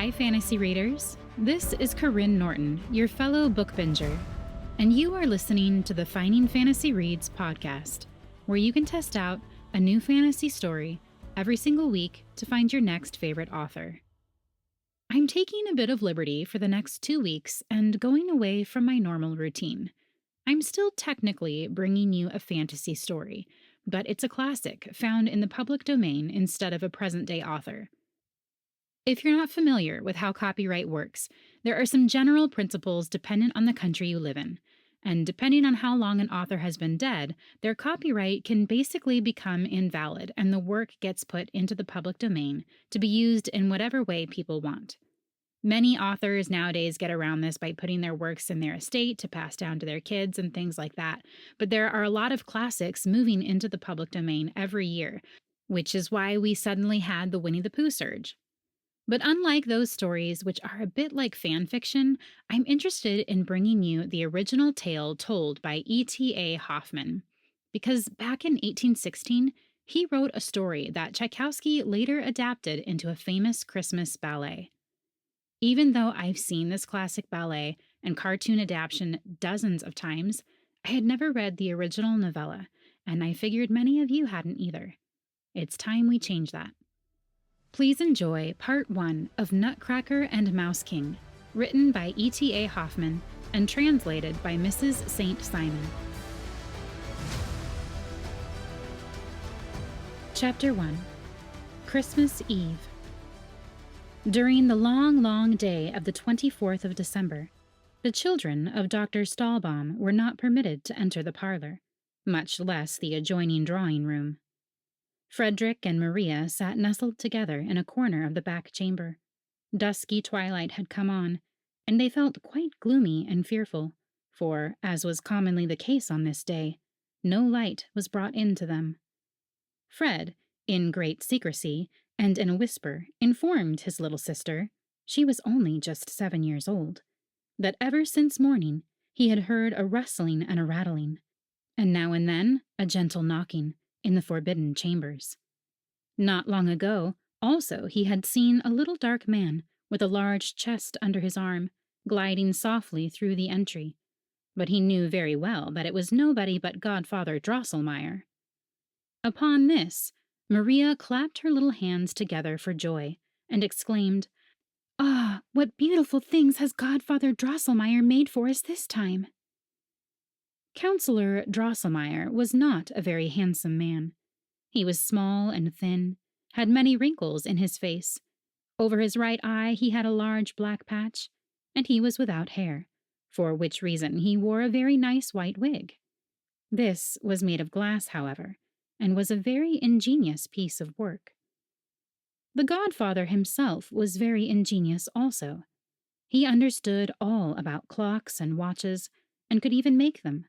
Hi, fantasy readers. This is Karyne Norton, your fellow book binger, and you are listening to the Finding Fantasy Reads podcast, where you can test out a new fantasy story every single week to find your next favorite author. I'm taking a bit of liberty for the next 2 weeks and going away from my normal routine. I'm still technically bringing you a fantasy story, but it's a classic found in the public domain instead of a present-day author. If you're not familiar with how copyright works, there are some general principles dependent on the country you live in, and depending on how long an author has been dead, their copyright can basically become invalid and the work gets put into the public domain to be used in whatever way people want. Many authors nowadays get around this by putting their works in their estate to pass down to their kids and things like that, but there are a lot of classics moving into the public domain every year, which is why we suddenly had the Winnie the Pooh surge. But unlike those stories, which are a bit like fan fiction, I'm interested in bringing you the original tale told by ETA Hoffman. Because back in 1816, he wrote a story that Tchaikovsky later adapted into a famous Christmas ballet. Even though I've seen this classic ballet and cartoon adaptation dozens of times, I had never read the original novella, and I figured many of you hadn't either. It's time we change that. Please enjoy Part 1 of Nutcracker and Mouse-King, written by ETA Hoffman and translated by Mrs. St. Simon. Chapter 1. Christmas Eve. During the long day of the 24th of December, the children of Dr. Stahlbaum were not permitted to enter the parlor, much less the adjoining drawing room. Frederick and Maria sat nestled together in a corner of the back chamber. Dusky twilight had come on, and they felt quite gloomy and fearful, for, as was commonly the case on this day, no light was brought in to them. Fred, in great secrecy, and in a whisper, informed his little sister, she was only just 7 years old, that ever since morning he had heard a rustling and a rattling, and now and then a gentle knocking, in the forbidden chambers. Not long ago, also, he had seen a little dark man with a large chest under his arm, gliding softly through the entry, but he knew very well that it was nobody but Godfather Drosselmeyer. Upon this, Maria clapped her little hands together for joy, and exclaimed, "Ah, what beautiful things has Godfather Drosselmeyer made for us this time!" Counselor Drosselmeyer was not a very handsome man. He was small and thin, had many wrinkles in his face. Over his right eye he had a large black patch, and he was without hair, for which reason he wore a very nice white wig. This was made of glass, however, and was a very ingenious piece of work. The godfather himself was very ingenious also. He understood all about clocks and watches, and could even make them.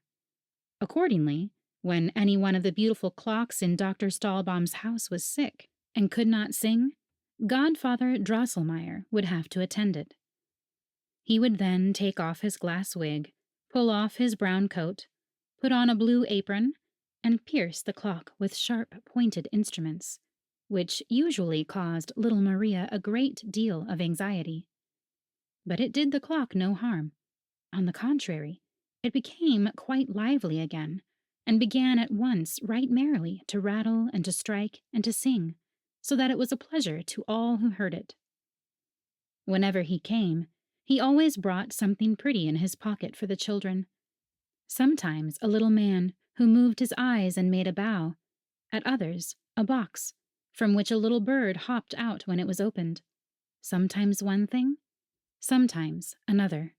Accordingly, when any one of the beautiful clocks in Dr. Stahlbaum's house was sick and could not sing, Godfather Drosselmeyer would have to attend it. He would then take off his glass wig, pull off his brown coat, put on a blue apron, and pierce the clock with sharp, pointed instruments, which usually caused little Maria a great deal of anxiety. But it did the clock no harm. On the contrary, it became quite lively again, and began at once right merrily to rattle and to strike and to sing, so that it was a pleasure to all who heard it. Whenever he came, he always brought something pretty in his pocket for the children. Sometimes a little man who moved his eyes and made a bow, at others a box, from which a little bird hopped out when it was opened. Sometimes one thing, sometimes another.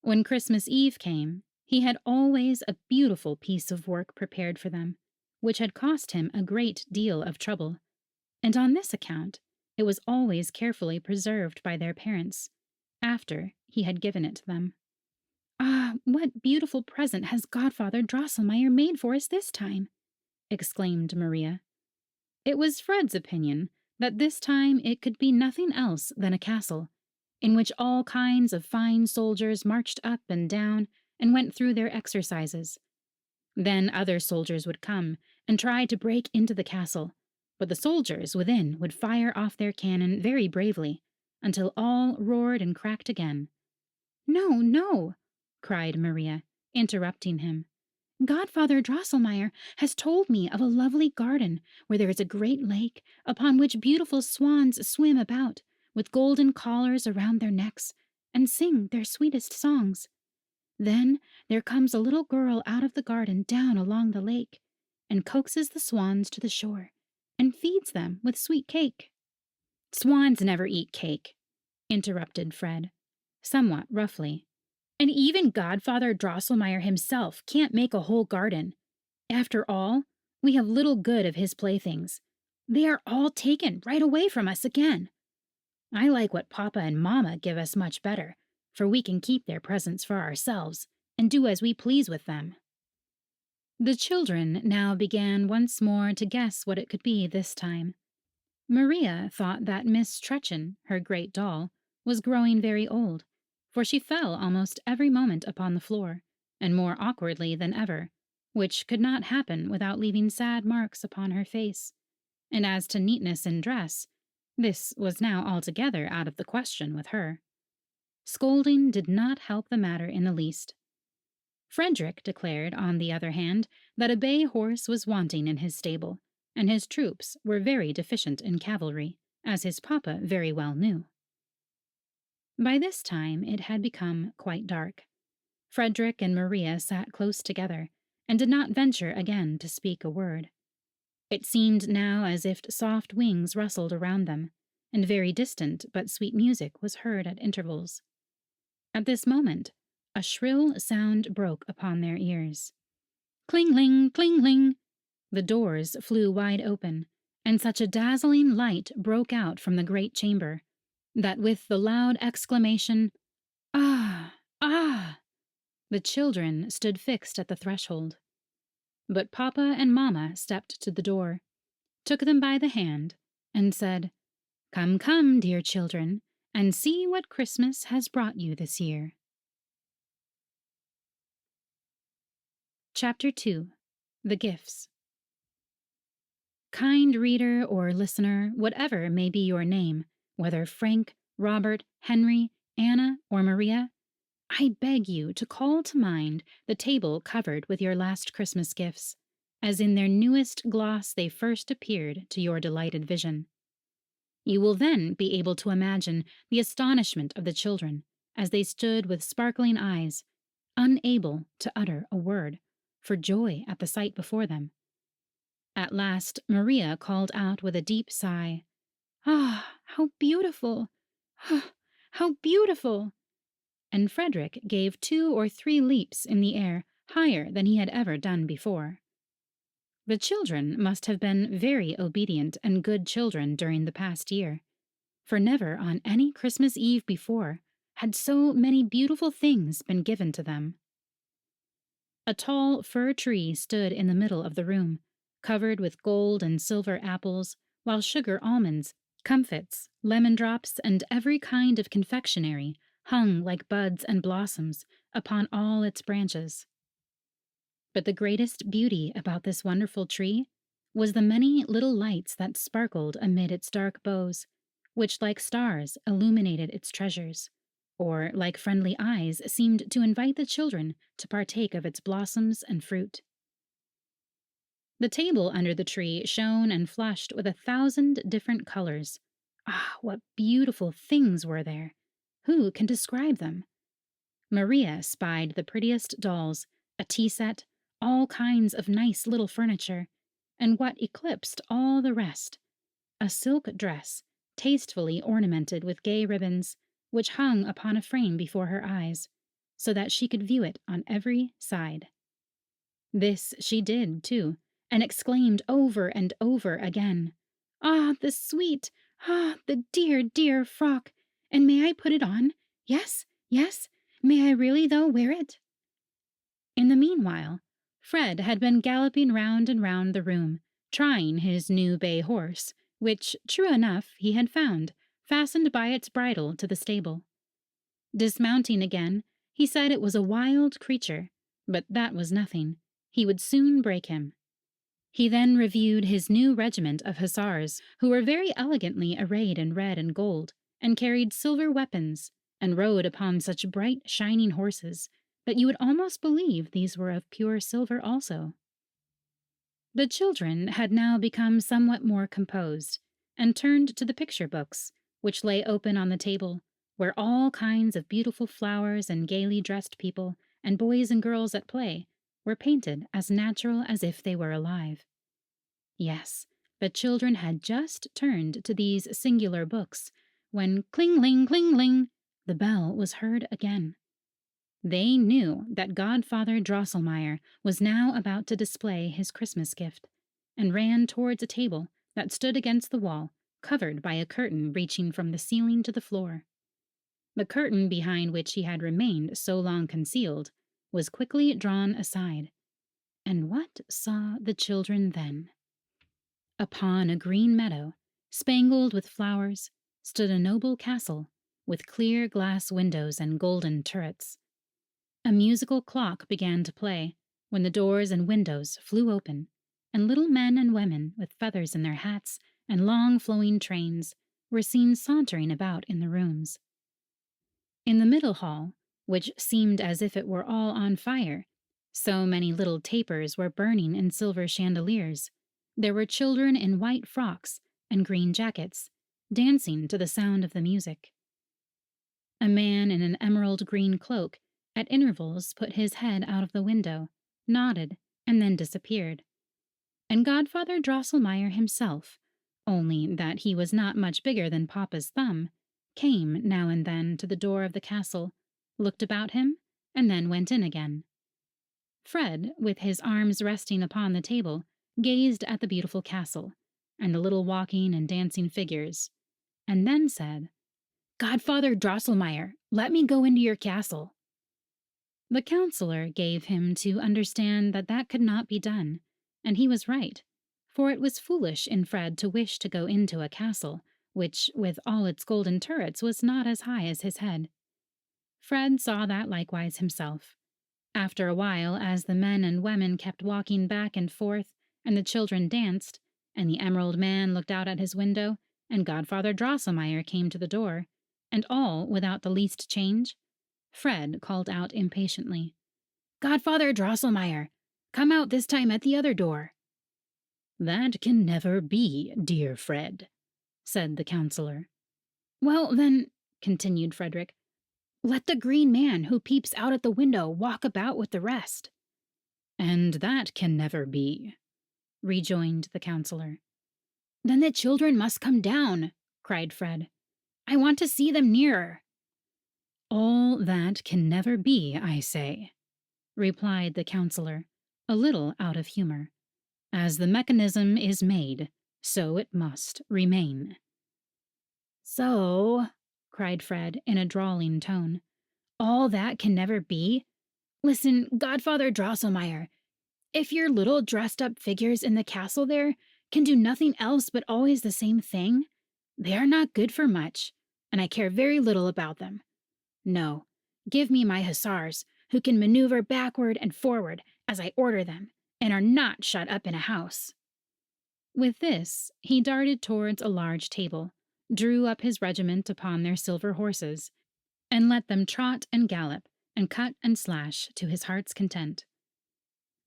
When Christmas Eve came, he had always a beautiful piece of work prepared for them, which had cost him a great deal of trouble, and on this account it was always carefully preserved by their parents, after he had given it to them. "Ah, what beautiful present has Godfather Drosselmeyer made for us this time!" exclaimed Maria. It was Fred's opinion that this time it could be nothing else than a castle, in which all kinds of fine soldiers marched up and down and went through their exercises. Then other soldiers would come and try to break into the castle, but the soldiers within would fire off their cannon very bravely, until all roared and cracked again. "No, no," cried Maria, interrupting him. "Godfather Drosselmeyer has told me of a lovely garden where there is a great lake upon which beautiful swans swim about, with golden collars around their necks, and sing their sweetest songs. Then there comes a little girl out of the garden down along the lake, and coaxes the swans to the shore, and feeds them with sweet cake." "Swans never eat cake," interrupted Fred, somewhat roughly. "And even Godfather Drosselmeyer himself can't make a whole garden. After all, we have little good of his playthings. They are all taken right away from us again. I like what Papa and Mamma give us much better, for we can keep their presents for ourselves and do as we please with them." The children now began once more to guess what it could be this time. Maria thought that Miss Trutchen, her great doll, was growing very old, for she fell almost every moment upon the floor, and more awkwardly than ever, which could not happen without leaving sad marks upon her face. And as to neatness in dress, this was now altogether out of the question with her. Scolding did not help the matter in the least. Frederick declared, on the other hand, that a bay horse was wanting in his stable, and his troops were very deficient in cavalry, as his papa very well knew. By this time it had become quite dark. Frederick and Maria sat close together, and did not venture again to speak a word. It seemed now as if soft wings rustled around them, and very distant but sweet music was heard at intervals. At this moment, a shrill sound broke upon their ears. Cling-ling, cling-ling! The doors flew wide open, and such a dazzling light broke out from the great chamber, that with the loud exclamation, "Ah! Ah!" the children stood fixed at the threshold. But Papa and Mamma stepped to the door, took them by the hand, and said, "Come, come, dear children, and see what Christmas has brought you this year." Chapter 2. The Gifts. Kind reader or listener, whatever may be your name, whether Frank, Robert, Henry, Anna, or Maria, I beg you to call to mind the table covered with your last Christmas gifts, as in their newest gloss they first appeared to your delighted vision. You will then be able to imagine the astonishment of the children as they stood with sparkling eyes, unable to utter a word, for joy at the sight before them. At last Maria called out with a deep sigh, "Ah, how beautiful! Ah, how beautiful!" And Frederick gave 2 or 3 leaps in the air, higher than he had ever done before. The children must have been very obedient and good children during the past year, for never on any Christmas Eve before had so many beautiful things been given to them. A tall fir tree stood in the middle of the room, covered with gold and silver apples, while sugar almonds, comfits, lemon drops, and every kind of confectionery hung like buds and blossoms upon all its branches. But the greatest beauty about this wonderful tree was the many little lights that sparkled amid its dark boughs, which like stars illuminated its treasures, or like friendly eyes seemed to invite the children to partake of its blossoms and fruit. The table under the tree shone and flushed with 1,000 different colors. Ah, what beautiful things were there! Who can describe them? Maria spied the prettiest dolls, a tea set, all kinds of nice little furniture, and what eclipsed all the rest, a silk dress, tastefully ornamented with gay ribbons, which hung upon a frame before her eyes, so that she could view it on every side. This she did, too, and exclaimed over and over again, "Ah, the sweet, ah, the dear, dear frock! And may I put it on? Yes, yes, may I really, though, wear it?" In the meanwhile, Fred had been galloping round and round the room, trying his new bay horse, which, true enough, he had found, fastened by its bridle to the stable. Dismounting again, he said it was a wild creature, but that was nothing. He would soon break him. He then reviewed his new regiment of hussars, who were very elegantly arrayed in red and gold, and carried silver weapons, and rode upon such bright, shining horses that you would almost believe these were of pure silver also. The children had now become somewhat more composed, and turned to the picture books, which lay open on the table, where all kinds of beautiful flowers and gaily dressed people, and boys and girls at play, were painted as natural as if they were alive. Yes, the children had just turned to these singular books, when cling, ling, the bell was heard again. They knew that Godfather Drosselmeyer was now about to display his Christmas gift, and ran towards a table that stood against the wall, covered by a curtain reaching from the ceiling to the floor. The curtain behind which he had remained so long concealed was quickly drawn aside. And what saw the children then? Upon a green meadow, spangled with flowers, stood a noble castle, with clear glass windows and golden turrets. A musical clock began to play, when the doors and windows flew open, and little men and women with feathers in their hats and long flowing trains were seen sauntering about in the rooms. In the middle hall, which seemed as if it were all on fire, so many little tapers were burning in silver chandeliers, there were children in white frocks and green jackets, dancing to the sound of the music. A man in an emerald green cloak at intervals put his head out of the window, nodded, and then disappeared. And Godfather Drosselmeyer himself, only that he was not much bigger than Papa's thumb, came now and then to the door of the castle, looked about him, and then went in again. Fred, with his arms resting upon the table, gazed at the beautiful castle, and the little walking and dancing figures, and then said, "Godfather Drosselmeyer, let me go into your castle." The counselor gave him to understand that that could not be done, and he was right, for it was foolish in Fred to wish to go into a castle, which, with all its golden turrets, was not as high as his head. Fred saw that likewise himself. After a while, as the men and women kept walking back and forth, and the children danced, and the Emerald Man looked out at his window, and Godfather Drosselmeyer came to the door, and all without the least change, Fred called out impatiently, "Godfather Drosselmeyer, come out this time at the other door." "That can never be, dear Fred," said the counselor. "Well, then," continued Frederick, "let the green man who peeps out at the window walk about with the rest." "And that can never be," rejoined the counselor. "Then the children must come down," cried Fred. "I want to see them nearer." "All that can never be, I say," replied the counselor, a little out of humor. "As the mechanism is made, so it must remain." "So," cried Fred in a drawling tone, "all that can never be? Listen, Godfather Drosselmeyer, if your little dressed-up figures in the castle there can do nothing else but always the same thing, they are not good for much, and I care very little about them. No, give me my hussars, who can maneuver backward and forward as I order them, and are not shut up in a house." With this, he darted towards a large table, drew up his regiment upon their silver horses, and let them trot and gallop, and cut and slash to his heart's content.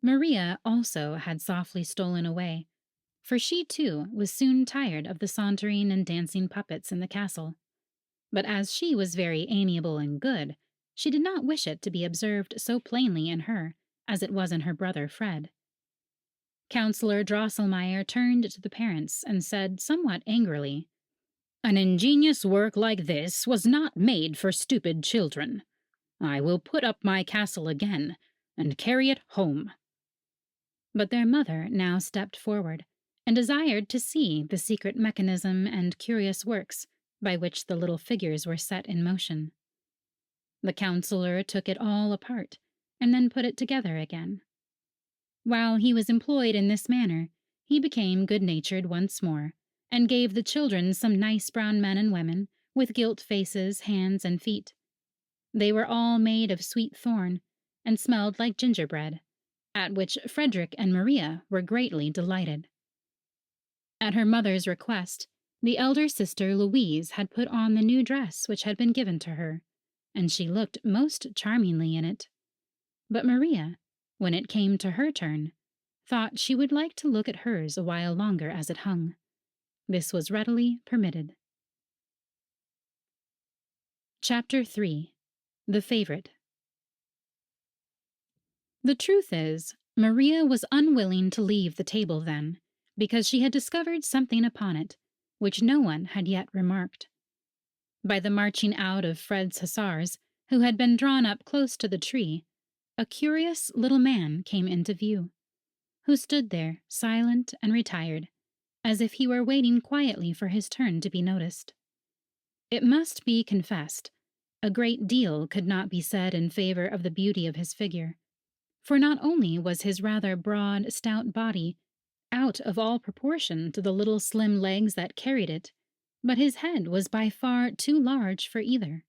Maria also had softly stolen away, for she too was soon tired of the sauntering and dancing puppets in the castle. But as she was very amiable and good, she did not wish it to be observed so plainly in her as it was in her brother Fred. Counselor Drosselmeyer turned to the parents and said somewhat angrily, "An ingenious work like this was not made for stupid children. I will put up my castle again, and carry it home." But their mother now stepped forward, and desired to see the secret mechanism and curious works by which the little figures were set in motion. The counselor took it all apart, and then put it together again. While he was employed in this manner, he became good-natured once more, and gave the children some nice brown men and women, with gilt faces, hands, and feet. They were all made of sweet thorn, and smelled like gingerbread, at which Frederick and Maria were greatly delighted. At her mother's request, The elder sister, Louise, had put on the new dress which had been given to her, and she looked most charmingly in it. But Maria, when it came to her turn, thought she would like to look at hers a while longer as it hung. This was readily permitted. Chapter 3. The Favorite. The truth is, Maria was unwilling to leave the table then, because she had discovered something upon it, which no one had yet remarked. By the marching out of Fred's hussars, who had been drawn up close to the tree, a curious little man came into view, who stood there, silent and retired, as if he were waiting quietly for his turn to be noticed. It must be confessed, a great deal could not be said in favor of the beauty of his figure, for not only was his rather broad, stout body out of all proportion to the little slim legs that carried it, but his head was by far too large for either.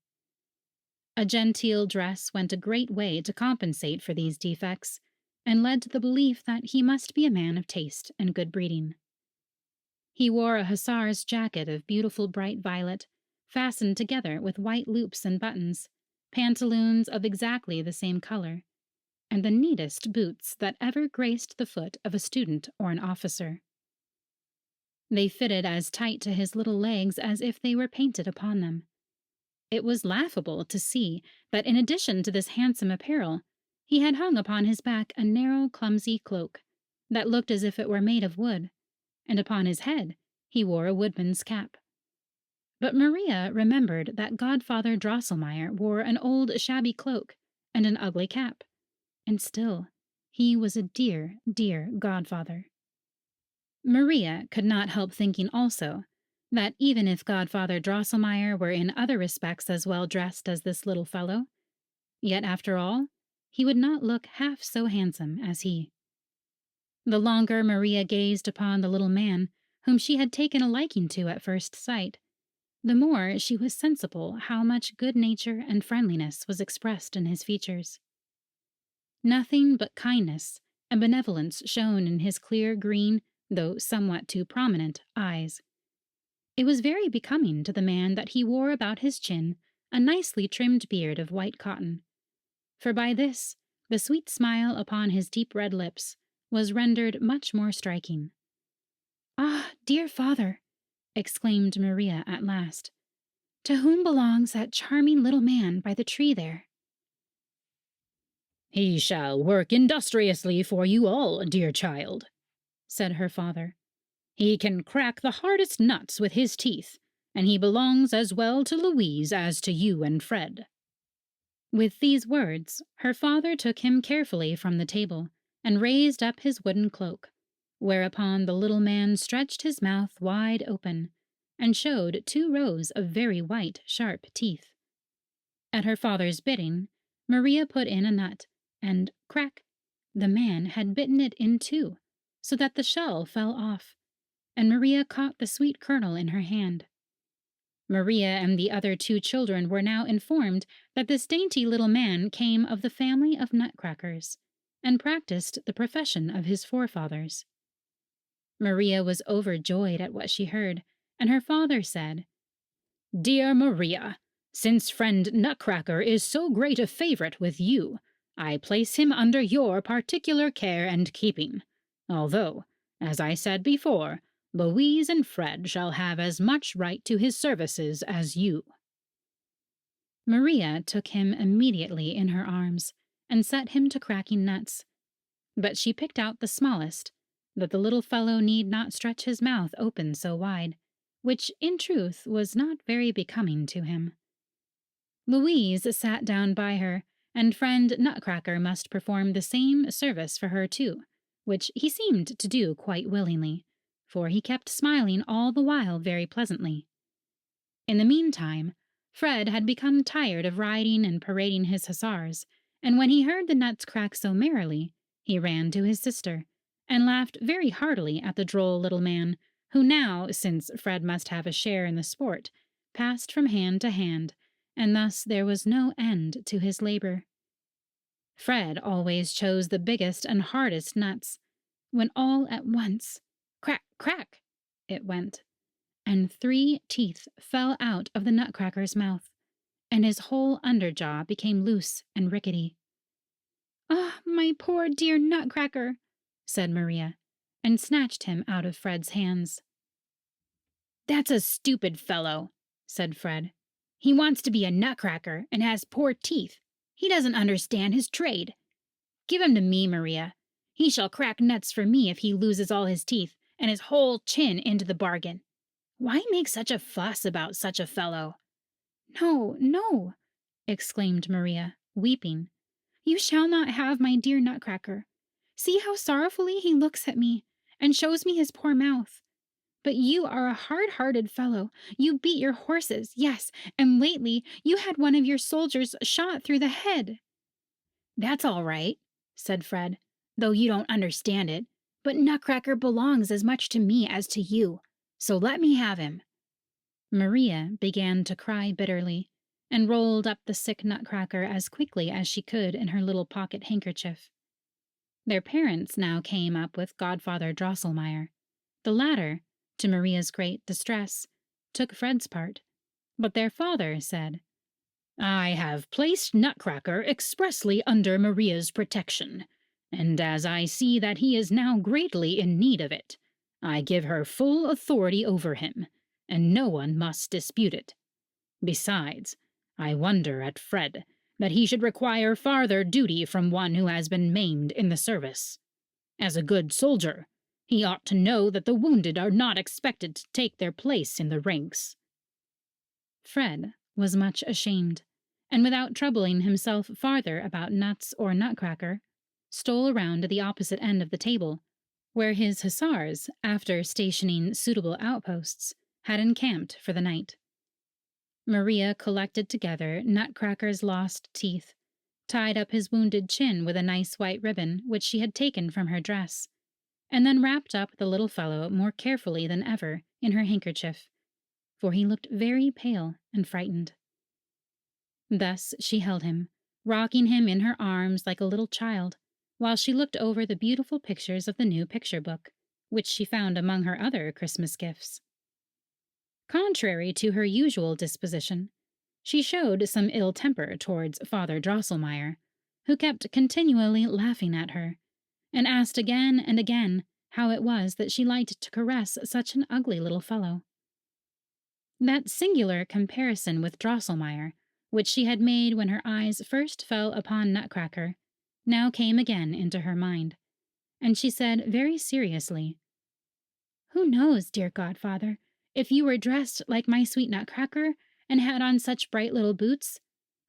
A genteel dress went a great way to compensate for these defects, and led to the belief that he must be a man of taste and good breeding. He wore a hussar's jacket of beautiful bright violet, fastened together with white loops and buttons, pantaloons of exactly the same color, and the neatest boots that ever graced the foot of a student or an officer. They fitted as tight to his little legs as if they were painted upon them. It was laughable to see that in addition to this handsome apparel, he had hung upon his back a narrow, clumsy cloak that looked as if it were made of wood, and upon his head he wore a woodman's cap. But Maria remembered that Godfather Drosselmeyer wore an old shabby cloak and an ugly cap, and still he was a dear, dear godfather. Maria could not help thinking also that even if Godfather Drosselmeyer were in other respects as well dressed as this little fellow, yet after all, he would not look half so handsome as he. The longer Maria gazed upon the little man, whom she had taken a liking to at first sight, the more she was sensible how much good nature and friendliness was expressed in his features. Nothing but kindness and benevolence shone in his clear green, though somewhat too prominent, eyes. It was very becoming to the man that he wore about his chin a nicely trimmed beard of white cotton, for by this the sweet smile upon his deep red lips was rendered much more striking. "Ah, dear father!" exclaimed Maria at last. "To whom belongs that charming little man by the tree there?" "He shall work industriously for you all, dear child," said her father. "He can crack the hardest nuts with his teeth, and he belongs as well to Louise as to you and Fred." With these words, her father took him carefully from the table and raised up his wooden cloak, whereupon the little man stretched his mouth wide open and showed 2 rows of very white, sharp teeth. At her father's bidding, Maria put in a nut, and crack, the man had bitten it in 2, so that the shell fell off, and Maria caught the sweet kernel in her hand. Maria and the other 2 children were now informed that this dainty little man came of the family of Nutcrackers, and practiced the profession of his forefathers. Maria was overjoyed at what she heard, and her father said, "Dear Maria, since friend Nutcracker is so great a favorite with you, I place him under your particular care and keeping, although, as I said before, Louise and Fred shall have as much right to his services as you." Maria took him immediately in her arms and set him to cracking nuts, but she picked out the smallest, that the little fellow need not stretch his mouth open so wide, which in truth was not very becoming to him. Louise sat down by her, and friend Nutcracker must perform the same service for her too, which he seemed to do quite willingly, for he kept smiling all the while very pleasantly. In the meantime, Fred had become tired of riding and parading his hussars, and when he heard the nuts crack so merrily, he ran to his sister, and laughed very heartily at the droll little man, who now, since Fred must have a share in the sport, passed from hand to hand, and thus there was no end to his labor. Fred always chose the biggest and hardest nuts, when all at once, crack, crack, it went, and 3 teeth fell out of the Nutcracker's mouth, and his whole underjaw became loose and rickety. "Ah, my poor dear Nutcracker," said Maria, and snatched him out of Fred's hands. "That's a stupid fellow," said Fred. "He wants to be a nutcracker and has poor teeth. He doesn't understand his trade. Give him to me, Maria. He shall crack nuts for me if he loses all his teeth and his whole chin into the bargain. Why make such a fuss about such a fellow?" "No, no," exclaimed Maria, weeping. "You shall not have my dear Nutcracker. See how sorrowfully he looks at me, and shows me his poor mouth. But you are a hard-hearted fellow. You beat your horses, yes, and lately you had one of your soldiers shot through the head." "That's all right," said Fred, "though you don't understand it. But Nutcracker belongs as much to me as to you, so let me have him." Maria began to cry bitterly, and rolled up the sick Nutcracker as quickly as she could in her little pocket handkerchief. Their parents now came up with Godfather Drosselmeyer. The latter, to Maria's great distress, took Fred's part, but their father said, "I have placed Nutcracker expressly under Maria's protection, and as I see that he is now greatly in need of it, I give her full authority over him, and no one must dispute it. Besides, I wonder at Fred, that he should require farther duty from one who has been maimed in the service. As a good soldier, he ought to know that the wounded are not expected to take their place in the ranks." Fred was much ashamed, and without troubling himself farther about nuts or Nutcracker, stole around to the opposite end of the table, where his hussars, after stationing suitable outposts, had encamped for the night. Maria collected together Nutcracker's lost teeth, tied up his wounded chin with a nice white ribbon which she had taken from her dress, and then wrapped up the little fellow more carefully than ever in her handkerchief, for he looked very pale and frightened. Thus she held him, rocking him in her arms like a little child, while she looked over the beautiful pictures of the new picture book, which she found among her other Christmas gifts. Contrary to her usual disposition, she showed some ill temper towards Father Drosselmeyer, who kept continually laughing at her, and asked again and again how it was that she liked to caress such an ugly little fellow. That singular comparison with Drosselmeyer, which she had made when her eyes first fell upon Nutcracker, now came again into her mind, and she said very seriously, "Who knows, dear godfather, if you were dressed like my sweet Nutcracker and had on such bright little boots?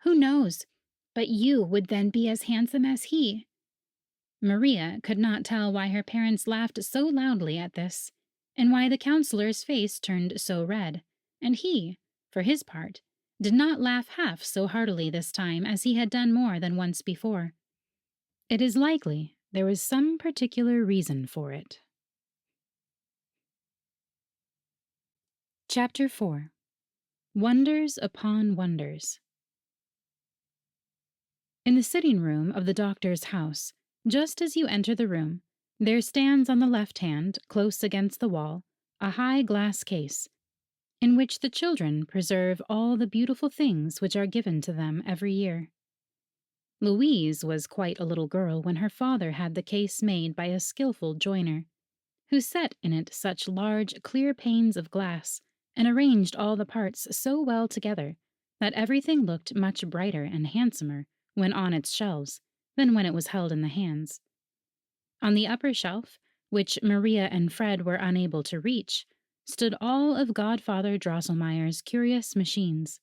Who knows, but you would then be as handsome as he." Maria could not tell why her parents laughed so loudly at this, and why the counselor's face turned so red, and he, for his part, did not laugh half so heartily this time as he had done more than once before. It is likely there was some particular reason for it. Chapter 4. Wonders upon Wonders. In the sitting room of the doctor's house, just as you enter the room, there stands on the left hand, close against the wall, a high glass case, in which the children preserve all the beautiful things which are given to them every year. Louise was quite a little girl when her father had the case made by a skillful joiner, who set in it such large, clear panes of glass, and arranged all the parts so well together that everything looked much brighter and handsomer when on its shelves than when it was held in the hands. On the upper shelf, which Maria and Fred were unable to reach, stood all of Godfather Drosselmeyer's curious machines.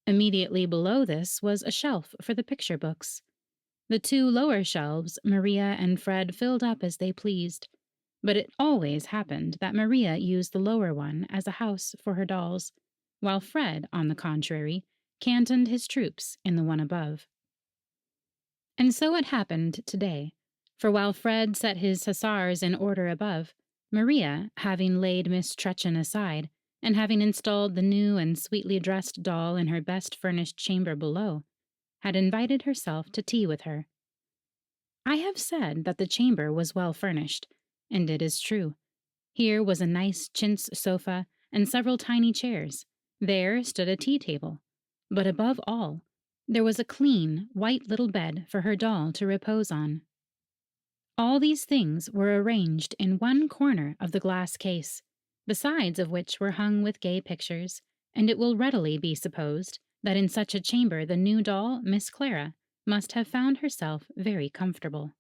Immediately below this was a shelf for the picture books. The 2 lower shelves Maria and Fred filled up as they pleased, but it always happened that Maria used the lower one as a house for her dolls, while Fred, on the contrary, cantoned his troops in the one above. And so it happened today, for while Fred set his hussars in order above, Maria, having laid Miss Trutchen aside, and having installed the new and sweetly dressed doll in her best furnished chamber below, had invited herself to tea with her. I have said that the chamber was well furnished, and it is true. Here was a nice chintz sofa, and several tiny chairs. There stood a tea table. But above all, there was a clean, white little bed for her doll to repose on. All these things were arranged in one corner of the glass case, the sides of which were hung with gay pictures, and it will readily be supposed that in such a chamber the new doll, Miss Clara, must have found herself very comfortable.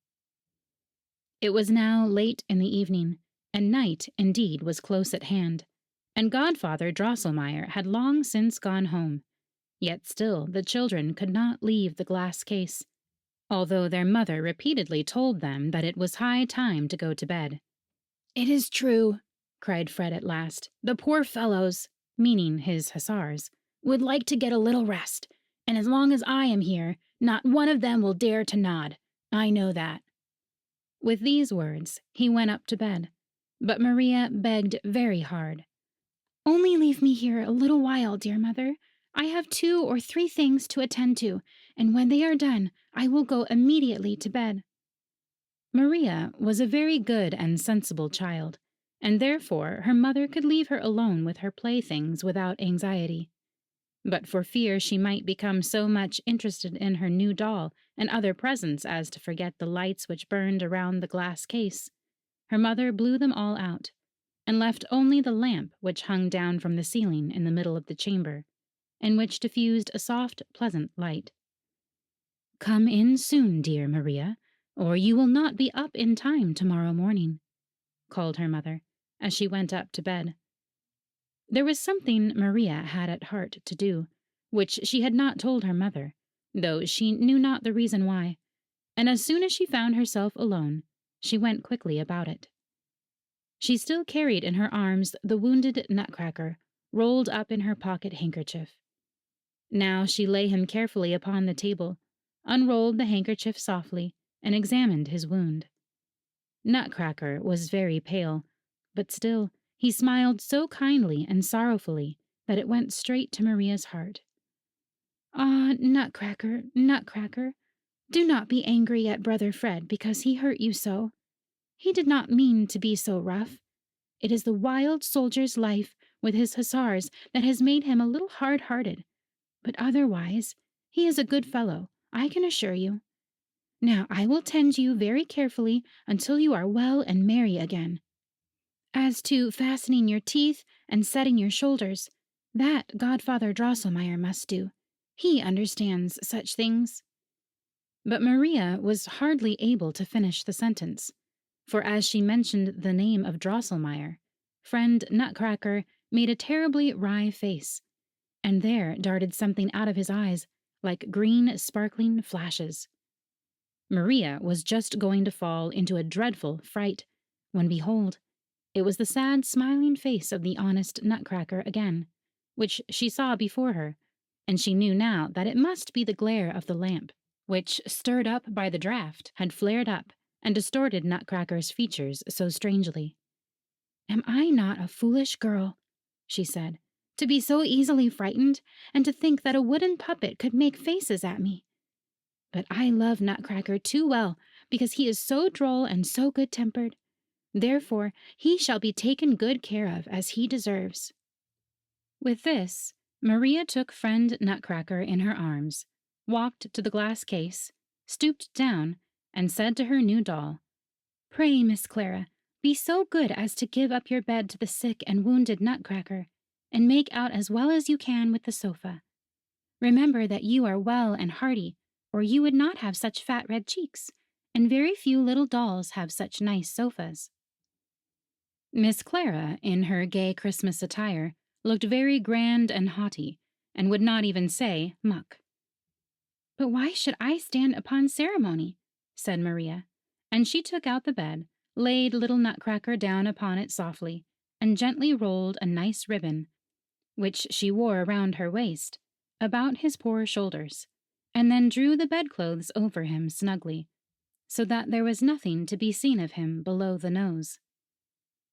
It was now late in the evening, and night indeed was close at hand, and Godfather Drosselmeyer had long since gone home. Yet still the children could not leave the glass case, although their mother repeatedly told them that it was high time to go to bed. "It is true," cried Fred at last. "The poor fellows," meaning his hussars, "would like to get a little rest, and as long as I am here, not one of them will dare to nod. I know that." With these words, he went up to bed, but Maria begged very hard. "Only leave me here a little while, dear mother. I have 2 or 3 things to attend to, and when they are done, I will go immediately to bed." Maria was a very good and sensible child, and therefore her mother could leave her alone with her playthings without anxiety. But for fear she might become so much interested in her new doll and other presents as to forget the lights which burned around the glass case, her mother blew them all out, and left only the lamp which hung down from the ceiling in the middle of the chamber, and which diffused a soft, pleasant light. "Come in soon, dear Maria, or you will not be up in time tomorrow morning," called her mother, as she went up to bed. There was something Maria had at heart to do, which she had not told her mother, though she knew not the reason why, and as soon as she found herself alone, she went quickly about it. She still carried in her arms the wounded Nutcracker, rolled up in her pocket handkerchief. Now she lay him carefully upon the table, unrolled the handkerchief softly, and examined his wound. Nutcracker was very pale, but still he smiled so kindly and sorrowfully that it went straight to Maria's heart. "Ah, Nutcracker, Nutcracker, do not be angry at Brother Fred because he hurt you so. He did not mean to be so rough. It is the wild soldier's life with his hussars that has made him a little hard-hearted, but otherwise he is a good fellow, I can assure you. Now I will tend you very carefully until you are well and merry again. As to fastening your teeth and setting your shoulders, that Godfather Drosselmeyer must do. He understands such things." But Maria was hardly able to finish the sentence, for as she mentioned the name of Drosselmeyer, friend Nutcracker made a terribly wry face, and there darted something out of his eyes like green sparkling flashes. Maria was just going to fall into a dreadful fright, when behold, it was the sad smiling face of the honest Nutcracker again, which she saw before her, and she knew now that it must be the glare of the lamp, which, stirred up by the draught, had flared up and distorted Nutcracker's features so strangely. "Am I not a foolish girl," she said, "to be so easily frightened, and to think that a wooden puppet could make faces at me? But I love Nutcracker too well, because he is so droll and so good-tempered. Therefore he shall be taken good care of, as he deserves." With this, Maria took friend Nutcracker in her arms, walked to the glass case, stooped down, and said to her new doll, "Pray, Miss Clara, be so good as to give up your bed to the sick and wounded Nutcracker, and make out as well as you can with the sofa. Remember that you are well and hearty, or you would not have such fat red cheeks, and very few little dolls have such nice sofas." Miss Clara, in her gay Christmas attire, looked very grand and haughty, and would not even say muck. "But why should I stand upon ceremony?" said Maria, and she took out the bed, laid little Nutcracker down upon it softly, and gently rolled a nice ribbon, which she wore around her waist, about his poor shoulders, and then drew the bedclothes over him snugly, so that there was nothing to be seen of him below the nose.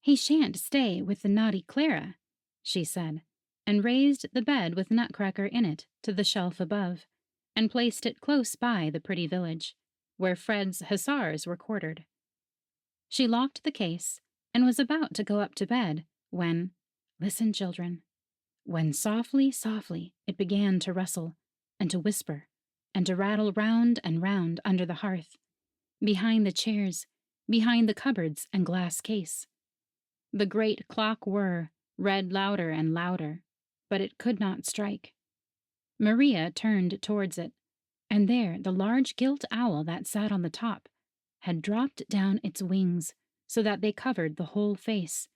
"He shan't stay with the naughty Clara," she said, and raised the bed with Nutcracker in it to the shelf above, and placed it close by the pretty village, where Fred's hussars were quartered. She locked the case, and was about to go up to bed, when, Listen, children. When softly, softly it began to rustle, and to whisper, and to rattle round and round under the hearth, behind the chairs, behind the cupboards and glass case. The great clock read louder and louder, but it could not strike. Maria turned towards it, and there the large gilt owl that sat on the top had dropped down its wings so that they covered the whole face,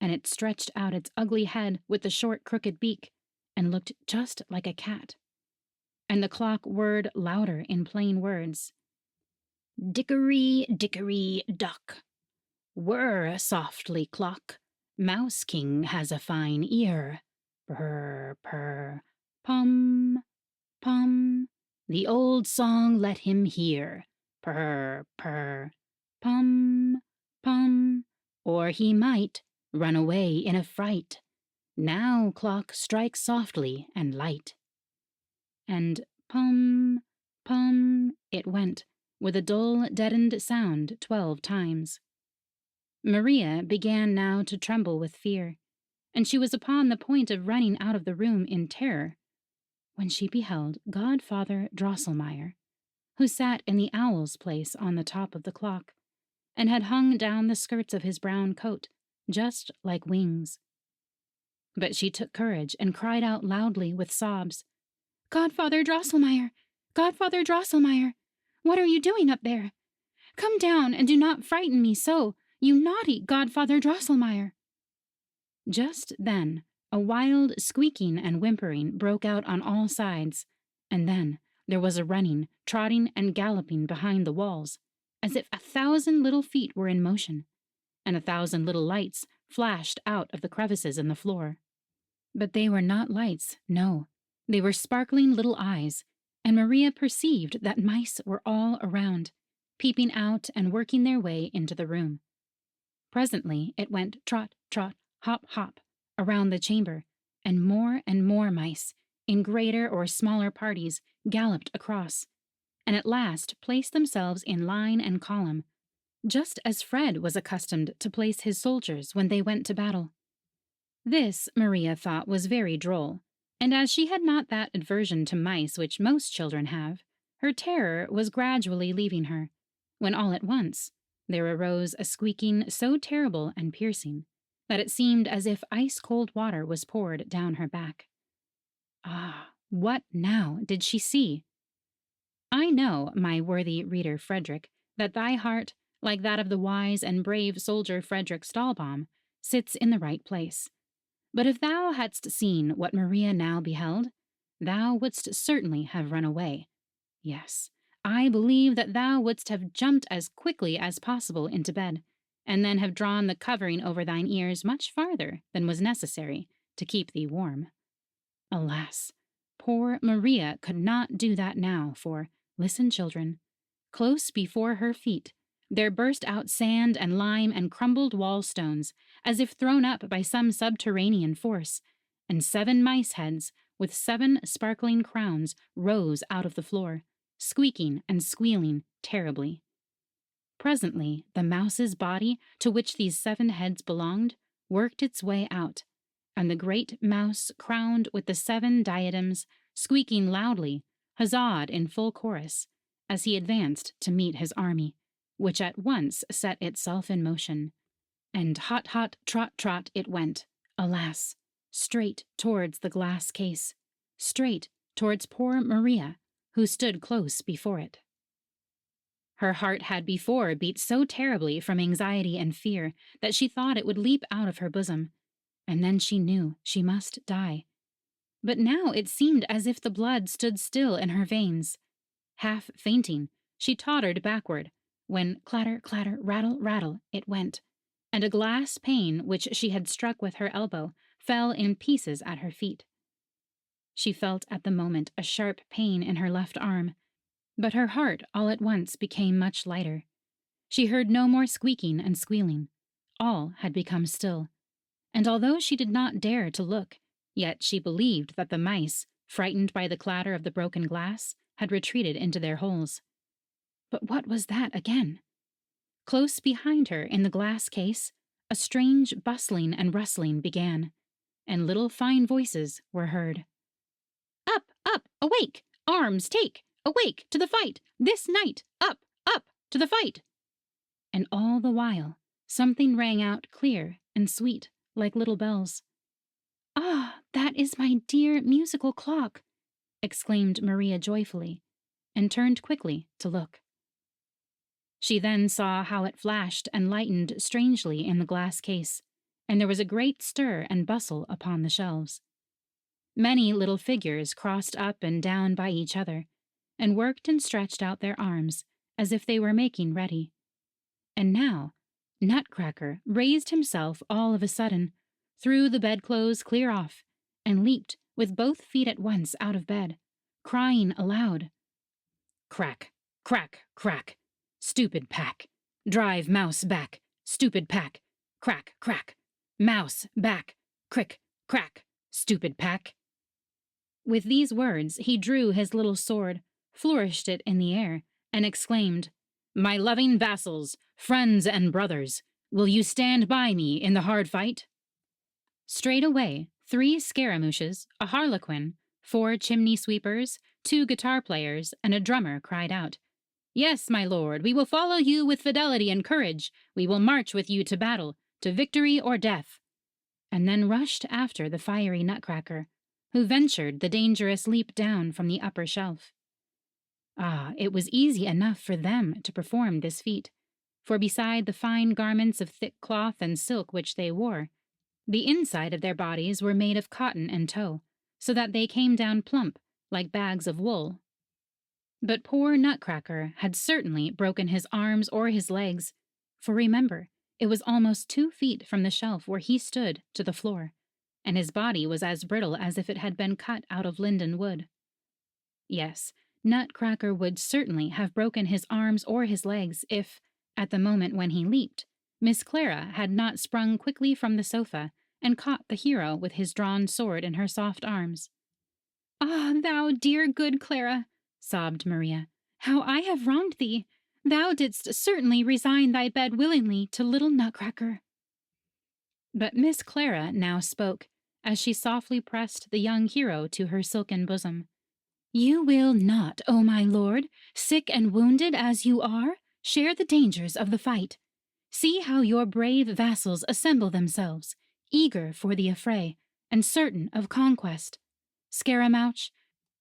and it stretched out its ugly head with the short crooked beak, and looked just like a cat. And the clock whirred louder in plain words. Dickory, dickory, dock. Whir softly, clock. Mouse-King has a fine ear. Purr, purr. Pum, pum. The old song let him hear. Purr, purr. Pum, pum. Or he might run away in a fright. Now, clock, strike softly and light. And pum, pum, it went, with a dull, deadened sound 12 times. Maria began now to tremble with fear, and she was upon the point of running out of the room in terror, when she beheld Godfather Drosselmeyer, who sat in the owl's place on the top of the clock, and had hung down the skirts of his brown coat, just like wings. But she took courage and cried out loudly with sobs, Godfather Drosselmeyer! Godfather Drosselmeyer! What are you doing up there? Come down and do not frighten me so, you naughty Godfather Drosselmeyer! Just then, a wild squeaking and whimpering broke out on all sides, and then there was a running, trotting, and galloping behind the walls, as if 1,000 little feet were in motion, and 1,000 little lights flashed out of the crevices in the floor. But they were not lights, no. They were sparkling little eyes, and Maria perceived that mice were all around, peeping out and working their way into the room. Presently it went trot, trot, hop, hop, around the chamber, and more mice, in greater or smaller parties, galloped across, and at last placed themselves in line and column, just as Fred was accustomed to place his soldiers when they went to battle. This, Maria thought, was very droll, and as she had not that aversion to mice which most children have, her terror was gradually leaving her, when all at once there arose a squeaking so terrible and piercing that it seemed as if ice-cold water was poured down her back. Ah, what now did she see? I know, my worthy reader Frederick, that thy heart, like that of the wise and brave soldier Frederick Stahlbaum, sits in the right place. But if thou hadst seen what Maria now beheld, thou wouldst certainly have run away. Yes, I believe that thou wouldst have jumped as quickly as possible into bed, and then have drawn the covering over thine ears much farther than was necessary to keep thee warm. Alas, poor Maria could not do that now, for, listen, children, close before her feet there burst out sand and lime and crumbled wall stones, as if thrown up by some subterranean force, and 7 mice heads with 7 sparkling crowns rose out of the floor, squeaking and squealing terribly. Presently the mouse's body, to which these 7 heads belonged, worked its way out, and the great mouse, crowned with the 7 diadems, squeaking loudly, huzzaed in full chorus, as he advanced to meet his army, which at once set itself in motion, and hot, hot, trot, trot it went, alas, straight towards the glass case, straight towards poor Maria, who stood close before it. Her heart had before beat so terribly from anxiety and fear that she thought it would leap out of her bosom, and then she knew she must die. But now it seemed as if the blood stood still in her veins. Half fainting, she tottered backward, when clatter, clatter, rattle, rattle, it went, and a glass pane which she had struck with her elbow fell in pieces at her feet. She felt at the moment a sharp pain in her left arm, but her heart all at once became much lighter. She heard no more squeaking and squealing. All had become still, and although she did not dare to look, yet she believed that the mice, frightened by the clatter of the broken glass, had retreated into their holes. But what was that again? Close behind her in the glass case, a strange bustling and rustling began, and little fine voices were heard. Up, up, awake! Arms take! Awake to the fight! This night! Up, up, to the fight! And all the while, something rang out clear and sweet, like little bells. Ah, that is my dear musical clock, exclaimed Maria joyfully, and turned quickly to look. She then saw how it flashed and lightened strangely in the glass case, and there was a great stir and bustle upon the shelves. Many little figures crossed up and down by each other, and worked and stretched out their arms as if they were making ready. And now Nutcracker raised himself all of a sudden, threw the bedclothes clear off, and leaped with both feet at once out of bed, crying aloud, Crack, crack, crack, stupid pack, drive mouse back, stupid pack, crack, crack, mouse back, crick, crack, stupid pack. With these words he drew his little sword, flourished it in the air, and exclaimed, My loving vassals, friends and brothers, will you stand by me in the hard fight? Straightway 3 scaramouches, a harlequin, 4 chimney sweepers, 2 guitar players, and a drummer cried out, Yes, my lord, we will follow you with fidelity and courage. We will march with you to battle, to victory or death. And then rushed after the fiery Nutcracker, who ventured the dangerous leap down from the upper shelf. Ah, it was easy enough for them to perform this feat, for beside the fine garments of thick cloth and silk which they wore, the inside of their bodies were made of cotton and tow, so that they came down plump, like bags of wool. But poor Nutcracker had certainly broken his arms or his legs, for remember, it was almost 2 feet from the shelf where he stood to the floor, and his body was as brittle as if it had been cut out of linden wood. Yes, Nutcracker would certainly have broken his arms or his legs if, at the moment when he leaped, Miss Clara had not sprung quickly from the sofa and caught the hero with his drawn sword in her soft arms. Ah, thou dear good Clara, sobbed Maria, how I have wronged thee! Thou didst certainly resign thy bed willingly to little Nutcracker. But Miss Clara now spoke, as she softly pressed the young hero to her silken bosom. You will not, O my lord, sick and wounded as you are, share the dangers of the fight. See how your brave vassals assemble themselves, eager for the affray, and certain of conquest. Scaramouche,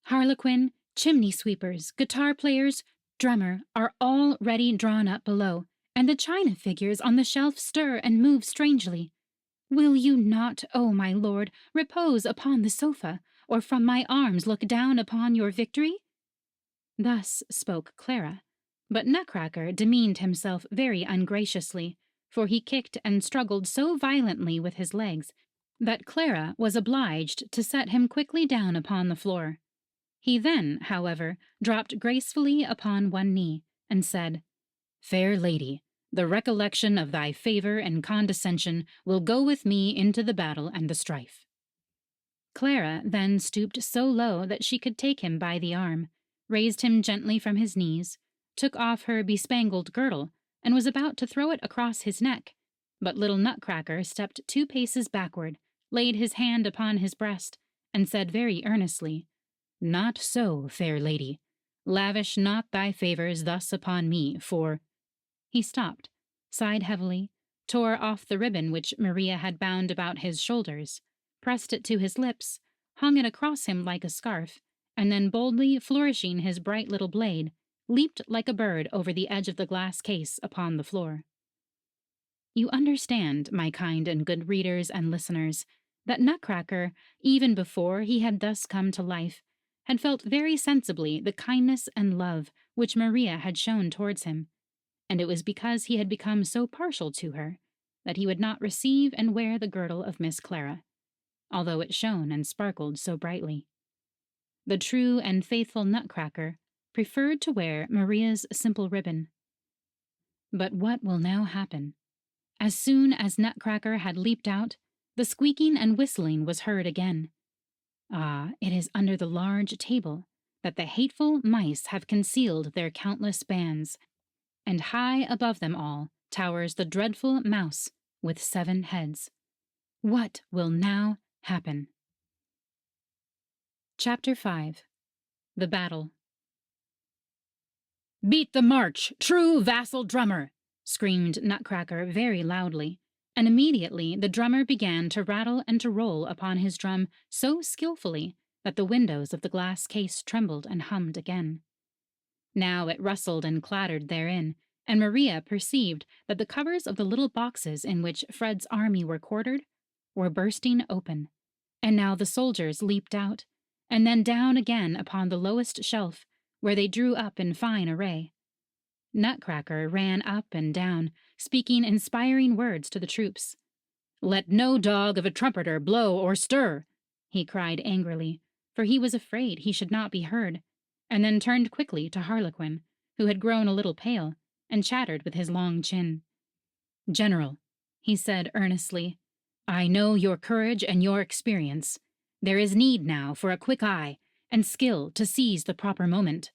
harlequin, chimney sweepers, guitar players, drummer are all ready drawn up below, and the china figures on the shelf stir and move strangely. Will you not, O my lord, repose upon the sofa, or from my arms look down upon your victory? Thus spoke Clara, but Nutcracker demeaned himself very ungraciously, for he kicked and struggled so violently with his legs that Clara was obliged to set him quickly down upon the floor. He then, however, dropped gracefully upon one knee, and said, Fair lady, the recollection of thy favor and condescension will go with me into the battle and the strife. Clara then stooped so low that she could take him by the arm, raised him gently from his knees, took off her bespangled girdle, and was about to throw it across his neck, but little Nutcracker stepped 2 paces backward, laid his hand upon his breast, and said very earnestly, Not so, fair lady. Lavish not thy favors thus upon me, for— He stopped, sighed heavily, tore off the ribbon which Maria had bound about his shoulders, pressed it to his lips, hung it across him like a scarf, and then boldly flourishing his bright little blade, leaped like a bird over the edge of the glass case upon the floor. You understand, my kind and good readers and listeners, that Nutcracker, even before he had thus come to life, had felt very sensibly the kindness and love which Maria had shown towards him, and it was because he had become so partial to her that he would not receive and wear the girdle of Miss Clara, although it shone and sparkled so brightly. The true and faithful Nutcracker preferred to wear Maria's simple ribbon. But what will now happen? As soon as Nutcracker had leaped out, the squeaking and whistling was heard again. Ah, it is under the large table that the hateful mice have concealed their countless bands, and high above them all towers the dreadful mouse with 7 heads. What will now happen. Chapter 5. The Battle. "Beat the march, true vassal drummer!" screamed Nutcracker very loudly, and immediately the drummer began to rattle and to roll upon his drum so skillfully that the windows of the glass case trembled and hummed again. Now it rustled and clattered therein, and Maria perceived that the covers of the little boxes in which Fred's army were quartered were bursting open, and now the soldiers leaped out, and then down again upon the lowest shelf, where they drew up in fine array. Nutcracker ran up and down, speaking inspiring words to the troops. "Let no dog of a trumpeter blow or stir," he cried angrily, for he was afraid he should not be heard, and then turned quickly to Harlequin, who had grown a little pale, and chattered with his long chin. "General," he said earnestly, "I know your courage and your experience. There is need now for a quick eye and skill to seize the proper moment.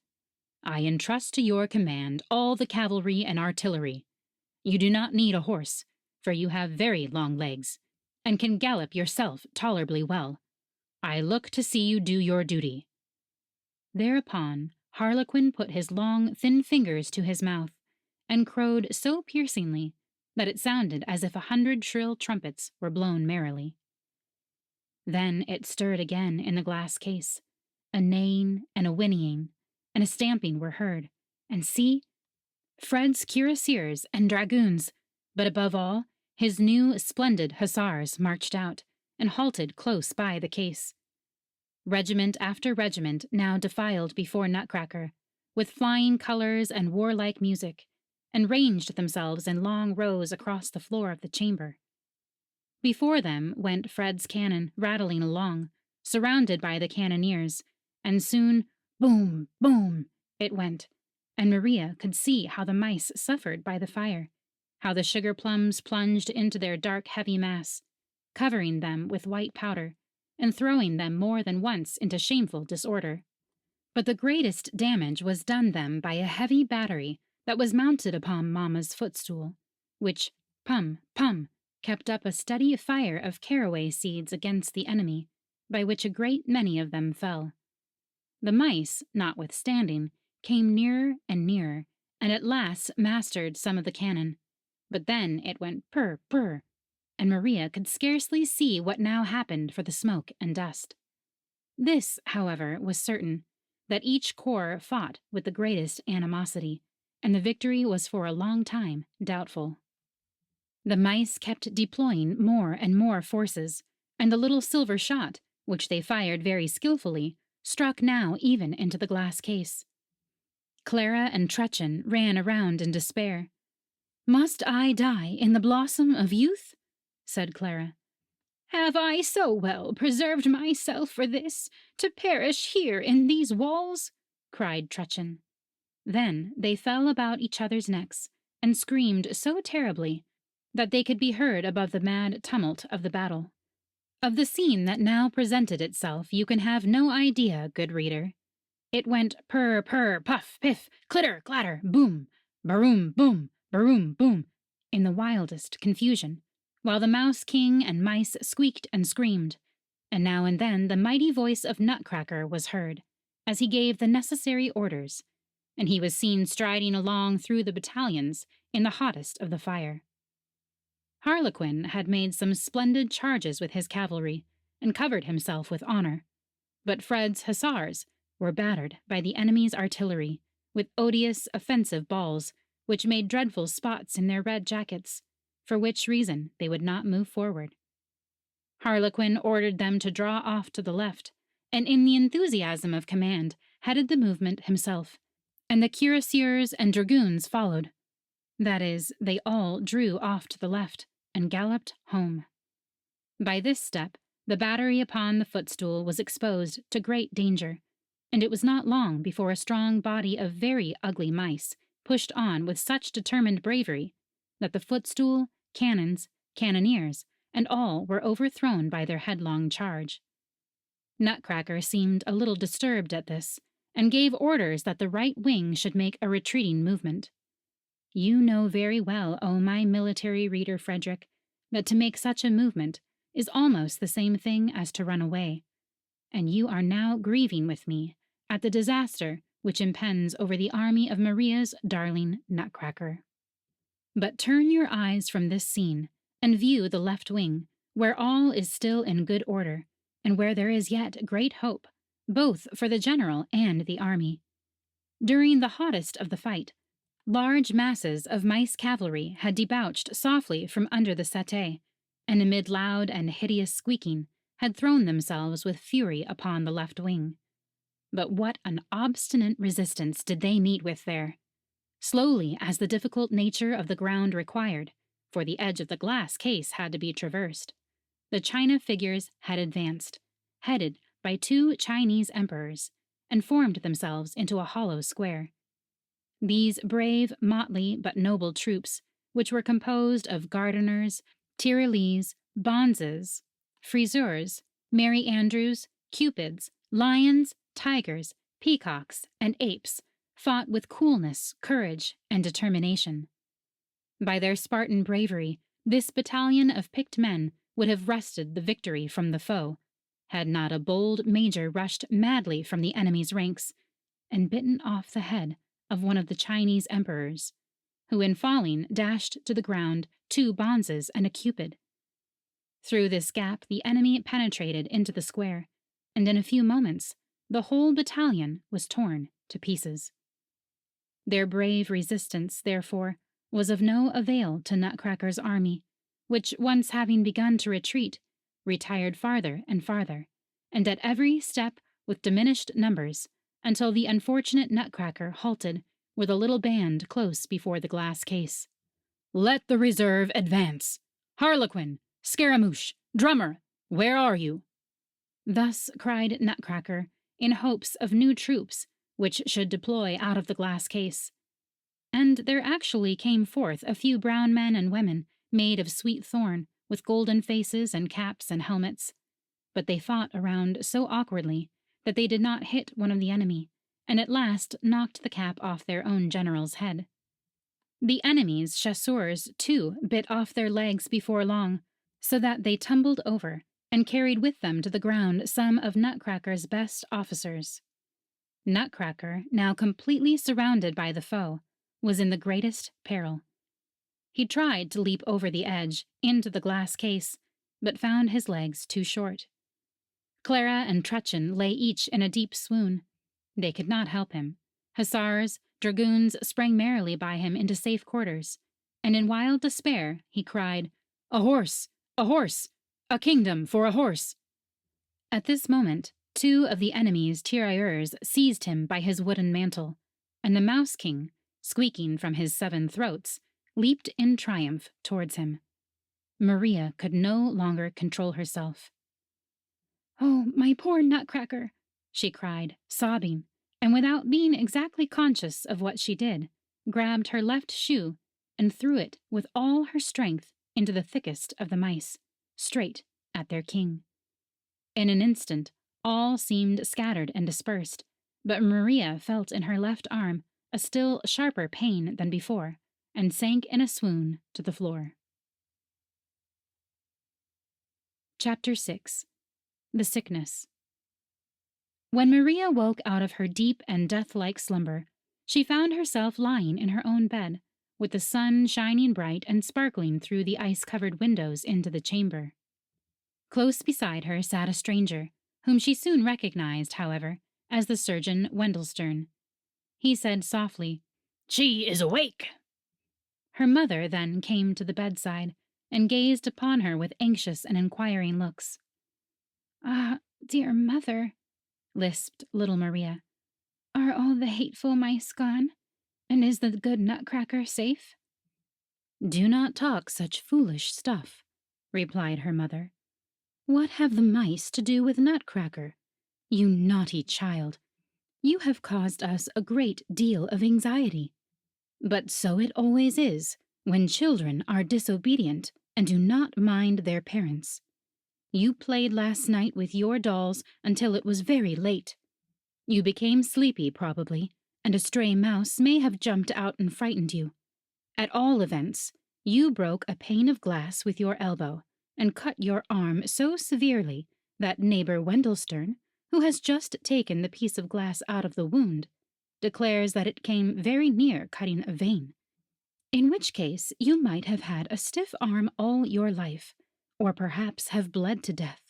I entrust to your command all the cavalry and artillery. You do not need a horse, for you have very long legs, and can gallop yourself tolerably well. I look to see you do your duty." Thereupon Harlequin put his long, thin fingers to his mouth, and crowed so piercingly that it sounded as if 100 shrill trumpets were blown merrily. Then it stirred again in the glass case. A neighing and a whinnying and a stamping were heard, and see, Fred's cuirassiers and dragoons, but above all, his new splendid hussars marched out and halted close by the case. Regiment after regiment now defiled before Nutcracker, with flying colors and warlike music, and ranged themselves in long rows across the floor of the chamber. Before them went Fred's cannon rattling along, surrounded by the cannoneers, and soon, boom, boom, it went, and Maria could see how the mice suffered by the fire, how the sugar plums plunged into their dark, heavy mass, covering them with white powder, and throwing them more than once into shameful disorder. But the greatest damage was done them by a heavy battery that was mounted upon Mamma's footstool, which, pum, pum, kept up a steady fire of caraway seeds against the enemy, by which a great many of them fell. The mice, notwithstanding, came nearer and nearer, and at last mastered some of the cannon. But then it went purr, purr, and Maria could scarcely see what now happened for the smoke and dust. This, however, was certain, that each corps fought with the greatest animosity, and the victory was for a long time doubtful. The mice kept deploying more and more forces, and the little silver shot, which they fired very skillfully, struck now even into the glass case. Clara and Trutchen ran around in despair. "Must I die in the blossom of youth?" said Clara. "Have I so well preserved myself for this, to perish here in these walls?" cried Trutchen. Then they fell about each other's necks, and screamed so terribly that they could be heard above the mad tumult of the battle. Of the scene that now presented itself you can have no idea, good reader. It went purr, purr, puff, piff, clitter, clatter, boom, baroom, boom, baroom, boom, in the wildest confusion, while the Mouse-King and mice squeaked and screamed, and now and then the mighty voice of Nutcracker was heard, as he gave the necessary orders, and he was seen striding along through the battalions in the hottest of the fire. Harlequin had made some splendid charges with his cavalry, and covered himself with honor, but Fred's hussars were battered by the enemy's artillery, with odious, offensive balls, which made dreadful spots in their red jackets, for which reason they would not move forward. Harlequin ordered them to draw off to the left, and in the enthusiasm of command headed the movement himself, and the cuirassiers and dragoons followed. That is, they all drew off to the left, and galloped home. By this step, the battery upon the footstool was exposed to great danger, and it was not long before a strong body of very ugly mice pushed on with such determined bravery that the footstool, cannons, cannoneers, and all were overthrown by their headlong charge. Nutcracker seemed a little disturbed at this, and gave orders that the right wing should make a retreating movement. You know very well, O my military reader Frederick, that to make such a movement is almost the same thing as to run away, and you are now grieving with me at the disaster which impends over the army of Maria's darling Nutcracker. But turn your eyes from this scene and view the left wing, where all is still in good order, and where there is yet great hope, both for the general and the army. During the hottest of the fight, large masses of mice cavalry had debouched softly from under the settee, and amid loud and hideous squeaking had thrown themselves with fury upon the left wing. But what an obstinate resistance did they meet with there! Slowly as the difficult nature of the ground required, for the edge of the glass case had to be traversed, the china figures had advanced, headed by 2 Chinese emperors, and formed themselves into a hollow square. These brave, motley, but noble troops, which were composed of gardeners, Tyrolese, bonzes, friseurs, Merry Andrews, cupids, lions, tigers, peacocks, and apes, fought with coolness, courage, and determination. By their Spartan bravery, this battalion of picked men would have wrested the victory from the foe, had not a bold major rushed madly from the enemy's ranks and bitten off the head of one of the Chinese emperors, who in falling dashed to the ground 2 bonzes and a cupid. Through this gap the enemy penetrated into the square, and in a few moments the whole battalion was torn to pieces. Their brave resistance, therefore, was of no avail to Nutcracker's army, which, once having begun to retreat, retired farther and farther, and at every step with diminished numbers, until the unfortunate Nutcracker halted with a little band close before the glass case. "Let the reserve advance! Harlequin, Scaramouche, Drummer, where are you?" Thus cried Nutcracker, in hopes of new troops which should deploy out of the glass case. And there actually came forth a few brown men and women made of sweet thorn, with golden faces and caps and helmets. But they fought around so awkwardly that they did not hit one of the enemy, and at last knocked the cap off their own general's head. The enemy's chasseurs, too, bit off their legs before long, so that they tumbled over, and carried with them to the ground some of Nutcracker's best officers. Nutcracker, now completely surrounded by the foe, was in the greatest peril. He tried to leap over the edge into the glass case, but found his legs too short. Clara and Trutchen lay each in a deep swoon. They could not help him. Hussars, dragoons sprang merrily by him into safe quarters, and in wild despair he cried, "A horse! A horse! A kingdom for a horse!" At this moment, 2 of the enemy's tirailleurs seized him by his wooden mantle, and the Mouse-King, squeaking from his 7 throats, leaped in triumph towards him. Maria could no longer control herself. "Oh, my poor Nutcracker!" she cried, sobbing, and without being exactly conscious of what she did, grabbed her left shoe and threw it with all her strength into the thickest of the mice, straight at their king. In an instant, all seemed scattered and dispersed, but Maria felt in her left arm a still sharper pain than before, and sank in a swoon to the floor. Chapter 6. The Sickness. When Maria woke out of her deep and death-like slumber, she found herself lying in her own bed, with the sun shining bright and sparkling through the ice-covered windows into the chamber. Close beside her sat a stranger, whom she soon recognized, however, as the surgeon Wendelstern. He said softly, "She is awake." Her mother then came to the bedside, and gazed upon her with anxious and inquiring looks. "Ah, dear mother," lisped little Maria, "are all the hateful mice gone? And is the good Nutcracker safe?" "Do not talk such foolish stuff," replied her mother. "What have the mice to do with Nutcracker? You naughty child! You have caused us a great deal of anxiety. But so it always is when children are disobedient and do not mind their parents. You played last night with your dolls until it was very late. You became sleepy, probably, and a stray mouse may have jumped out and frightened you. At all events, you broke a pane of glass with your elbow, and cut your arm so severely that neighbor Wendelstern, who has just taken the piece of glass out of the wound, declares that it came very near cutting a vein, in which case you might have had a stiff arm all your life, or perhaps have bled to death.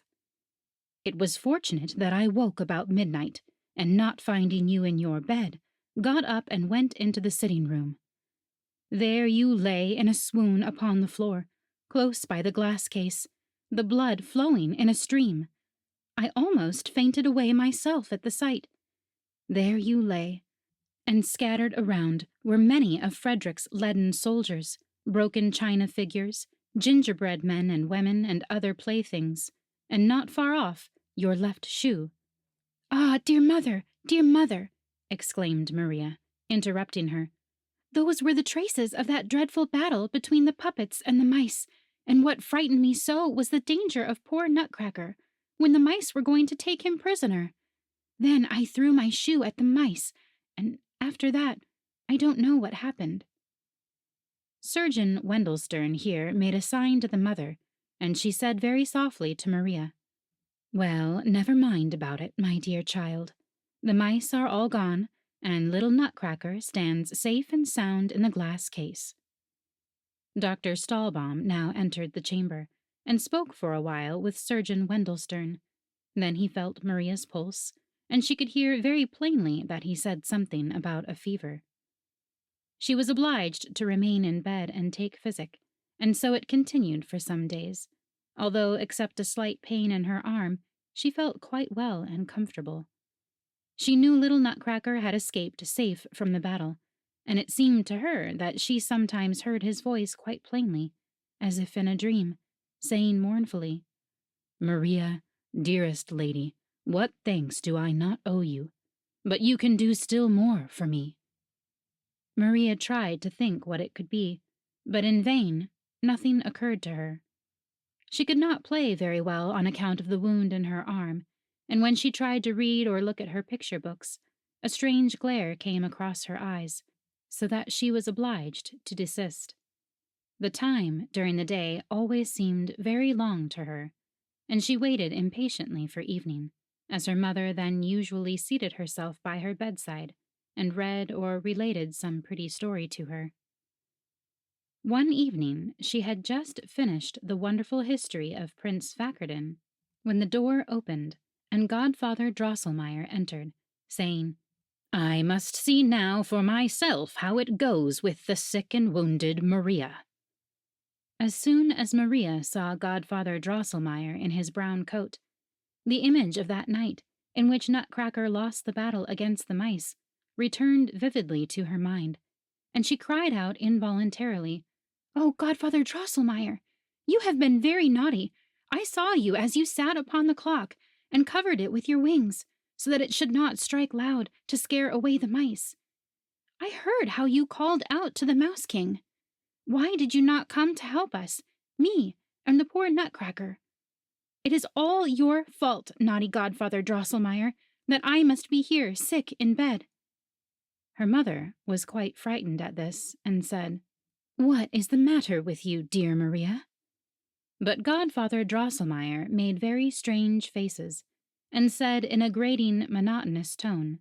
It was fortunate that I woke about midnight, and not finding you in your bed, got up and went into the sitting room. There you lay in a swoon upon the floor, close by the glass case, the blood flowing in a stream. I almost fainted away myself at the sight. There you lay, and scattered around were many of Frederick's leaden soldiers, broken china figures, gingerbread men and women and other playthings, and not far off, your left shoe. "Ah, dear mother," exclaimed Maria, interrupting her. "Those were the traces of that dreadful battle between the puppets and the mice, and what frightened me so was the danger of poor Nutcracker, when the mice were going to take him prisoner. Then I threw my shoe at the mice, and after that, I don't know what happened." Surgeon Wendelstern here made a sign to the mother, and she said very softly to Maria, "Well, never mind about it, my dear child. The mice are all gone, and little Nutcracker stands safe and sound in the glass case." Dr. Stahlbaum now entered the chamber, and spoke for a while with Surgeon Wendelstern. Then he felt Maria's pulse, and she could hear very plainly that he said something about a fever. She was obliged to remain in bed and take physic, and so it continued for some days, although, except a slight pain in her arm, she felt quite well and comfortable. She knew little Nutcracker had escaped safe from the battle, and it seemed to her that she sometimes heard his voice quite plainly, as if in a dream, saying mournfully, "Maria, dearest lady, what thanks do I not owe you? But you can do still more for me." Maria tried to think what it could be, but in vain. Nothing occurred to her. She could not play very well on account of the wound in her arm, and when she tried to read or look at her picture books, a strange glare came across her eyes, so that she was obliged to desist. The time during the day always seemed very long to her, and she waited impatiently for evening, as her mother then usually seated herself by her bedside and read or related some pretty story to her. One evening she had just finished the wonderful history of Prince Facardin, when the door opened and Godfather Drosselmeyer entered, saying, "I must see now for myself how it goes with the sick and wounded Maria." As soon as Maria saw Godfather Drosselmeyer in his brown coat, the image of that night in which Nutcracker lost the battle against the mice returned vividly to her mind, and she cried out involuntarily, "Oh, Godfather Drosselmeyer, you have been very naughty. I saw you as you sat upon the clock and covered it with your wings, so that it should not strike loud to scare away the mice. I heard how you called out to the Mouse-King. Why did you not come to help us, me, and the poor Nutcracker? It is all your fault, naughty Godfather Drosselmeyer, that I must be here sick in bed." Her mother was quite frightened at this, and said, "What is the matter with you, dear Maria?" But Godfather Drosselmeyer made very strange faces, and said in a grating, monotonous tone,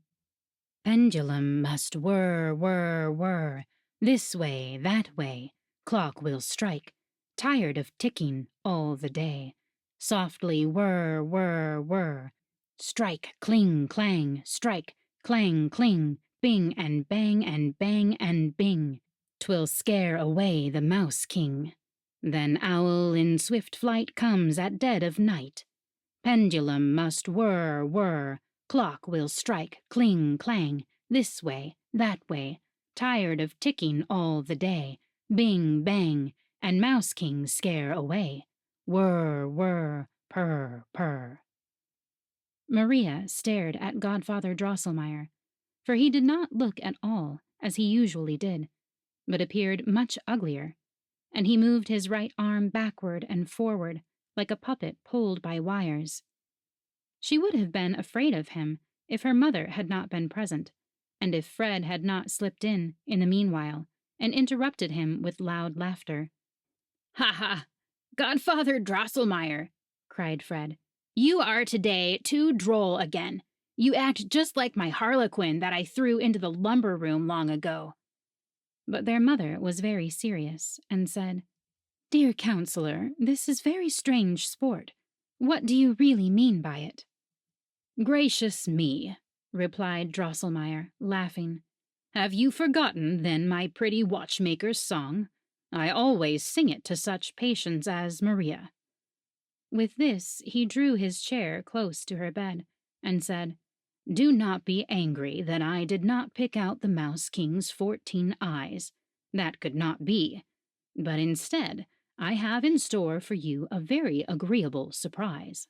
"Pendulum must whir, whir, whir, this way, that way, clock will strike, tired of ticking all the day. Softly whir, whir, whir, strike, cling, clang, strike, clang, cling, bing and bang and bang and bing. 'Twill scare away the Mouse-King. Then owl in swift flight comes at dead of night. Pendulum must whir, whir, clock will strike, cling, clang, this way, that way, tired of ticking all the day, bing, bang, and Mouse-King scare away. Whir, whir, purr, purr." Maria stared at Godfather Drosselmeyer, for he did not look at all as he usually did, but appeared much uglier, and he moved his right arm backward and forward like a puppet pulled by wires. She would have been afraid of him if her mother had not been present, and if Fred had not slipped in the meanwhile, and interrupted him with loud laughter. "Ha ha! Godfather Drosselmeyer, cried Fred, you are today too droll again. You act just like my harlequin that I threw into the lumber room long ago. But their mother was very serious and said, Dear counselor, this is very strange sport. What do you really mean by it? Gracious me, replied Drosselmeyer, laughing. Have you forgotten, then, my pretty watchmaker's song? I always sing it to such patients as Maria. With this, he drew his chair close to her bed and said, Do not be angry that I did not pick out the Mouse-King's 14 eyes. That could not be. But instead, I have in store for you a very agreeable surprise.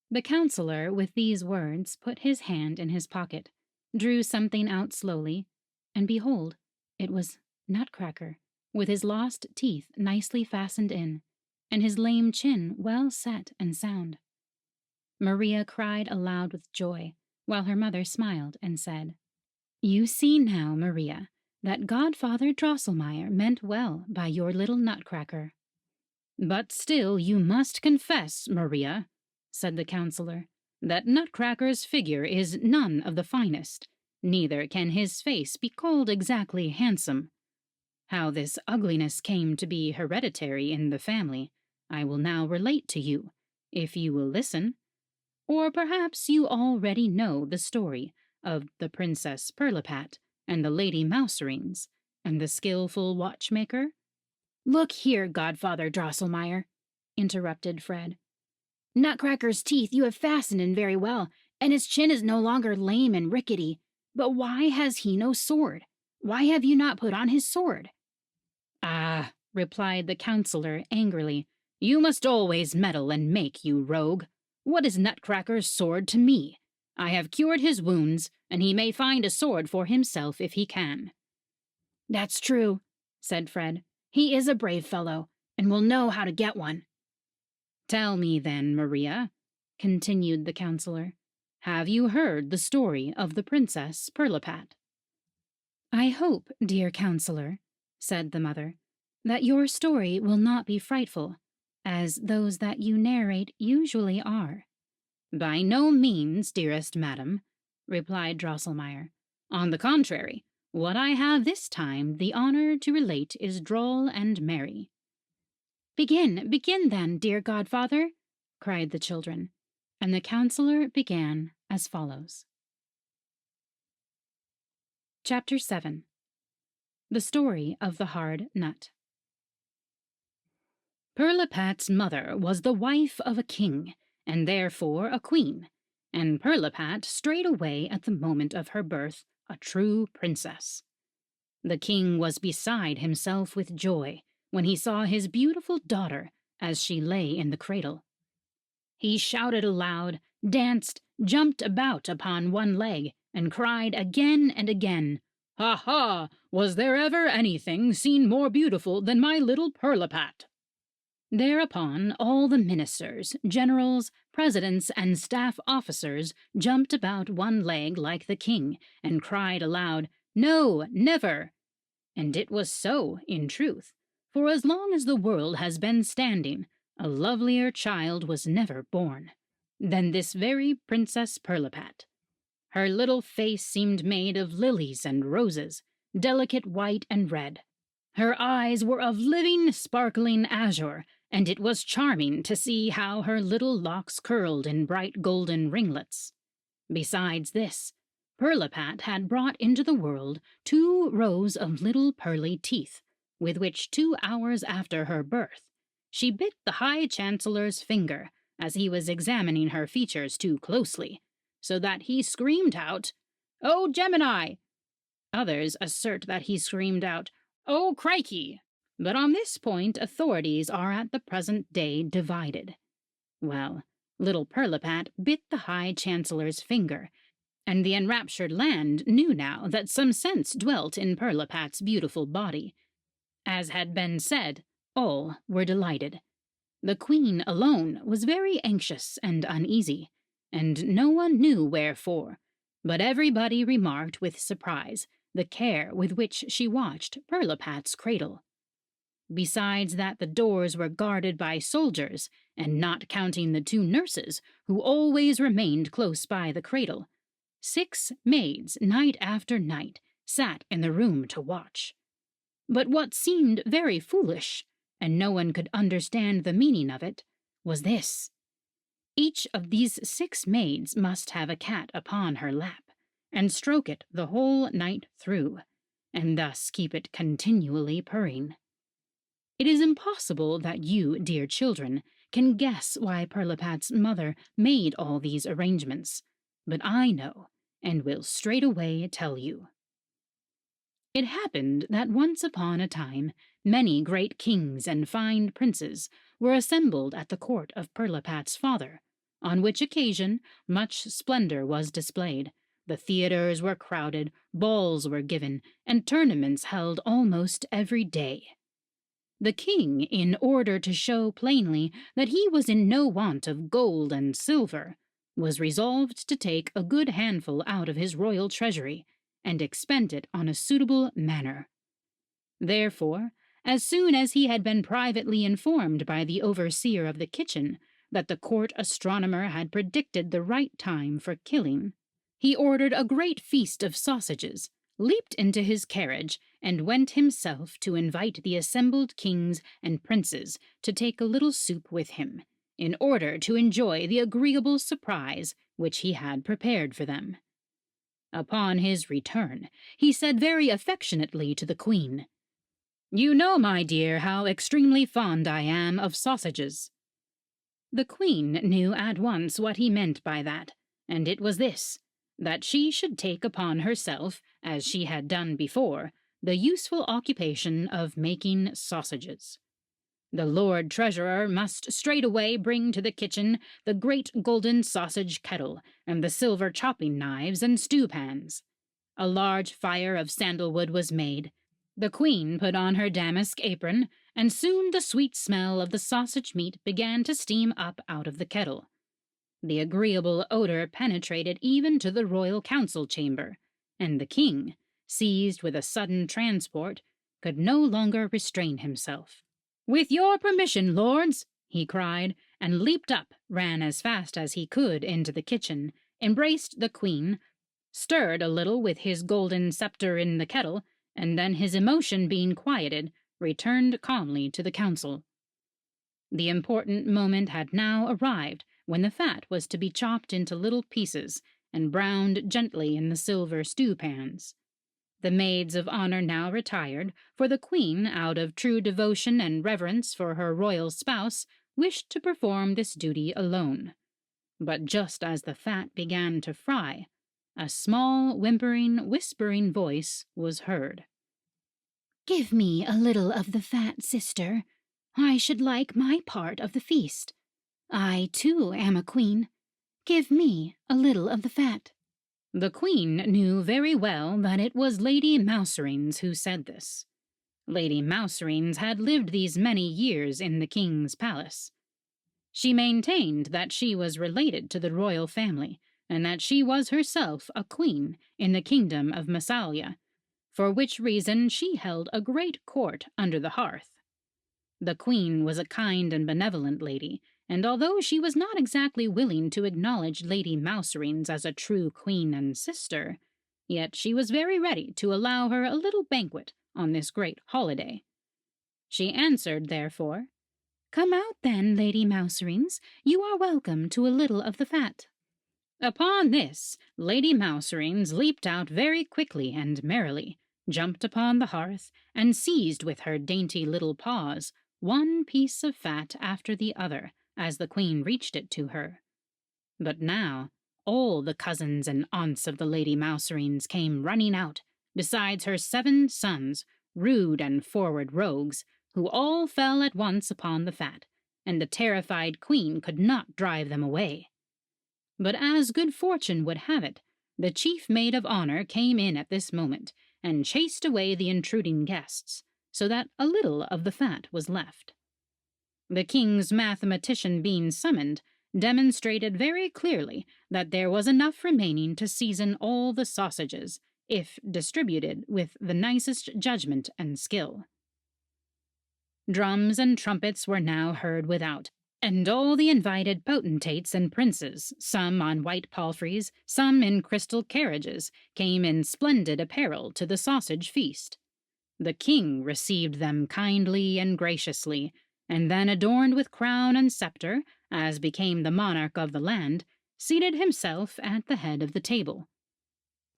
The counselor, with these words, put his hand in his pocket, drew something out slowly, and behold, it was Nutcracker, with his lost teeth nicely fastened in, and his lame chin well set and sound. Maria cried aloud with joy, while her mother smiled and said, You see now, Maria, that Godfather Drosselmeyer meant well by your little Nutcracker. But still you must confess, Maria, said the counselor, that Nutcracker's figure is none of the finest, neither can his face be called exactly handsome. How this ugliness came to be hereditary in the family, I will now relate to you, if you will listen. Or perhaps you already know the story of the Princess Pirlipat and the Lady Mouse-Rings and the skillful watchmaker? Look here, Godfather Drosselmeyer, interrupted Fred. Nutcracker's teeth you have fastened in very well, and his chin is no longer lame and rickety. But why has he no sword? Why have you not put on his sword? Ah, replied the counselor angrily, you must always meddle and make, you rogue. What is Nutcracker's sword to me? I have cured his wounds, and he may find a sword for himself if he can. That's true, said Fred. He is a brave fellow, and will know how to get one. Tell me then, Maria, continued the counselor, have you heard the story of the Princess Pirlipat? I hope, dear counselor, said the mother, that your story will not be frightful, as those that you narrate usually are. By no means, dearest madam, replied Drosselmeyer. On the contrary, what I have this time the honor to relate is droll and merry. Begin then, dear godfather, cried the children, and the counselor began as follows. Chapter 7. The Story of the Hard Nut. Pirlipat's mother was the wife of a king, and therefore a queen, and Pirlipat straightway at the moment of her birth a true princess. The king was beside himself with joy when he saw his beautiful daughter as she lay in the cradle. He shouted aloud, danced, jumped about upon one leg, and cried again and again, Ha ha! Was there ever anything seen more beautiful than my little Pirlipat? Thereupon all the ministers, generals, presidents, and staff officers jumped about one leg like the king, and cried aloud, No, never! And it was so, in truth, for as long as the world has been standing, a lovelier child was never born than this very Princess Pirlipat. Her little face seemed made of lilies and roses, delicate white and red. Her eyes were of living, sparkling azure, and it was charming to see how her little locks curled in bright golden ringlets. Besides this, Pirlipat had brought into the world 2 rows of little pearly teeth, with which 2 hours after her birth she bit the High Chancellor's finger as he was examining her features too closely, so that he screamed out, Oh, Gemini! Others assert that he screamed out, Oh, crikey! But on this point authorities are at the present day divided. Well, little Pirlipat bit the High Chancellor's finger, and the enraptured land knew now that some sense dwelt in Pirlipat's beautiful body. As had been said, all were delighted. The queen alone was very anxious and uneasy, and no one knew wherefore, but everybody remarked with surprise the care with which she watched Pirlipat's cradle. Besides that, the doors were guarded by soldiers, and not counting the 2 nurses, who always remained close by the cradle, 6 maids, night after night, sat in the room to watch. But what seemed very foolish, and no one could understand the meaning of it, was this. Each of these 6 maids must have a cat upon her lap, and stroke it the whole night through, and thus keep it continually purring. It is impossible that you, dear children, can guess why Pirlipat's mother made all these arrangements, but I know, and will straightway tell you. It happened that once upon a time many great kings and fine princes were assembled at the court of Pirlipat's father, on which occasion much splendor was displayed. The theaters were crowded, balls were given, and tournaments held almost every day. The king, in order to show plainly that he was in no want of gold and silver, was resolved to take a good handful out of his royal treasury and expend it on a suitable manner. Therefore, as soon as he had been privately informed by the overseer of the kitchen that the court astronomer had predicted the right time for killing, he ordered a great feast of sausages, leaped into his carriage, and went himself to invite the assembled kings and princes to take a little soup with him, in order to enjoy the agreeable surprise which he had prepared for them. Upon his return, he said very affectionately to the queen, "You know, my dear, how extremely fond I am of sausages." The queen knew at once what he meant by that, and it was this, that she should take upon herself, as she had done before, the useful occupation of making sausages. The Lord Treasurer must straightway bring to the kitchen the great golden sausage kettle and the silver chopping knives and stew-pans. A large fire of sandalwood was made. The queen put on her damask apron, and soon the sweet smell of the sausage meat began to steam up out of the kettle. The agreeable odor penetrated even to the royal council chamber, and the king, seized with a sudden transport, could no longer restrain himself. "With your permission, lords," he cried, and leaped up, ran as fast as he could into the kitchen, embraced the queen, stirred a little with his golden scepter in the kettle, and then, his emotion being quieted, returned calmly to the council. The important moment had now arrived when the fat was to be chopped into little pieces and browned gently in the silver stew-pans. The maids of honor now retired, for the queen, out of true devotion and reverence for her royal spouse, wished to perform this duty alone. But just as the fat began to fry, a small, whispering voice was heard. "Give me a little of the fat, sister. I should like my part of the feast. I, too, am a queen. Give me a little of the fat." The queen knew very well that it was Lady Mouse-Rings who said this. Lady Mouse-Rings had lived these many years in the king's palace. She maintained that she was related to the royal family, and that she was herself a queen in the kingdom of Massalia, for which reason she held a great court under the hearth. The queen was a kind and benevolent lady, and although she was not exactly willing to acknowledge Lady Mouse-Rings as a true queen and sister, yet she was very ready to allow her a little banquet on this great holiday. She answered, therefore, "Come out, then, Lady Mouse-Rings. You are welcome to a little of the fat." Upon this, Lady Mouse-Rings leaped out very quickly and merrily, jumped upon the hearth, and seized with her dainty little paws one piece of fat after the other, as the queen reached it to her. But now all the cousins and aunts of the Lady Mouse-Rings came running out, besides her 7 sons, rude and forward rogues, who all fell at once upon the fat, and the terrified queen could not drive them away. But as good fortune would have it, the chief maid of honor came in at this moment, and chased away the intruding guests, so that a little of the fat was left. The king's mathematician being summoned, demonstrated very clearly that there was enough remaining to season all the sausages, if distributed with the nicest judgment and skill. Drums and trumpets were now heard without, and all the invited potentates and princes, some on white palfreys, some in crystal carriages, came in splendid apparel to the sausage feast. The king received them kindly and graciously, and then, adorned with crown and scepter, as became the monarch of the land, seated himself at the head of the table.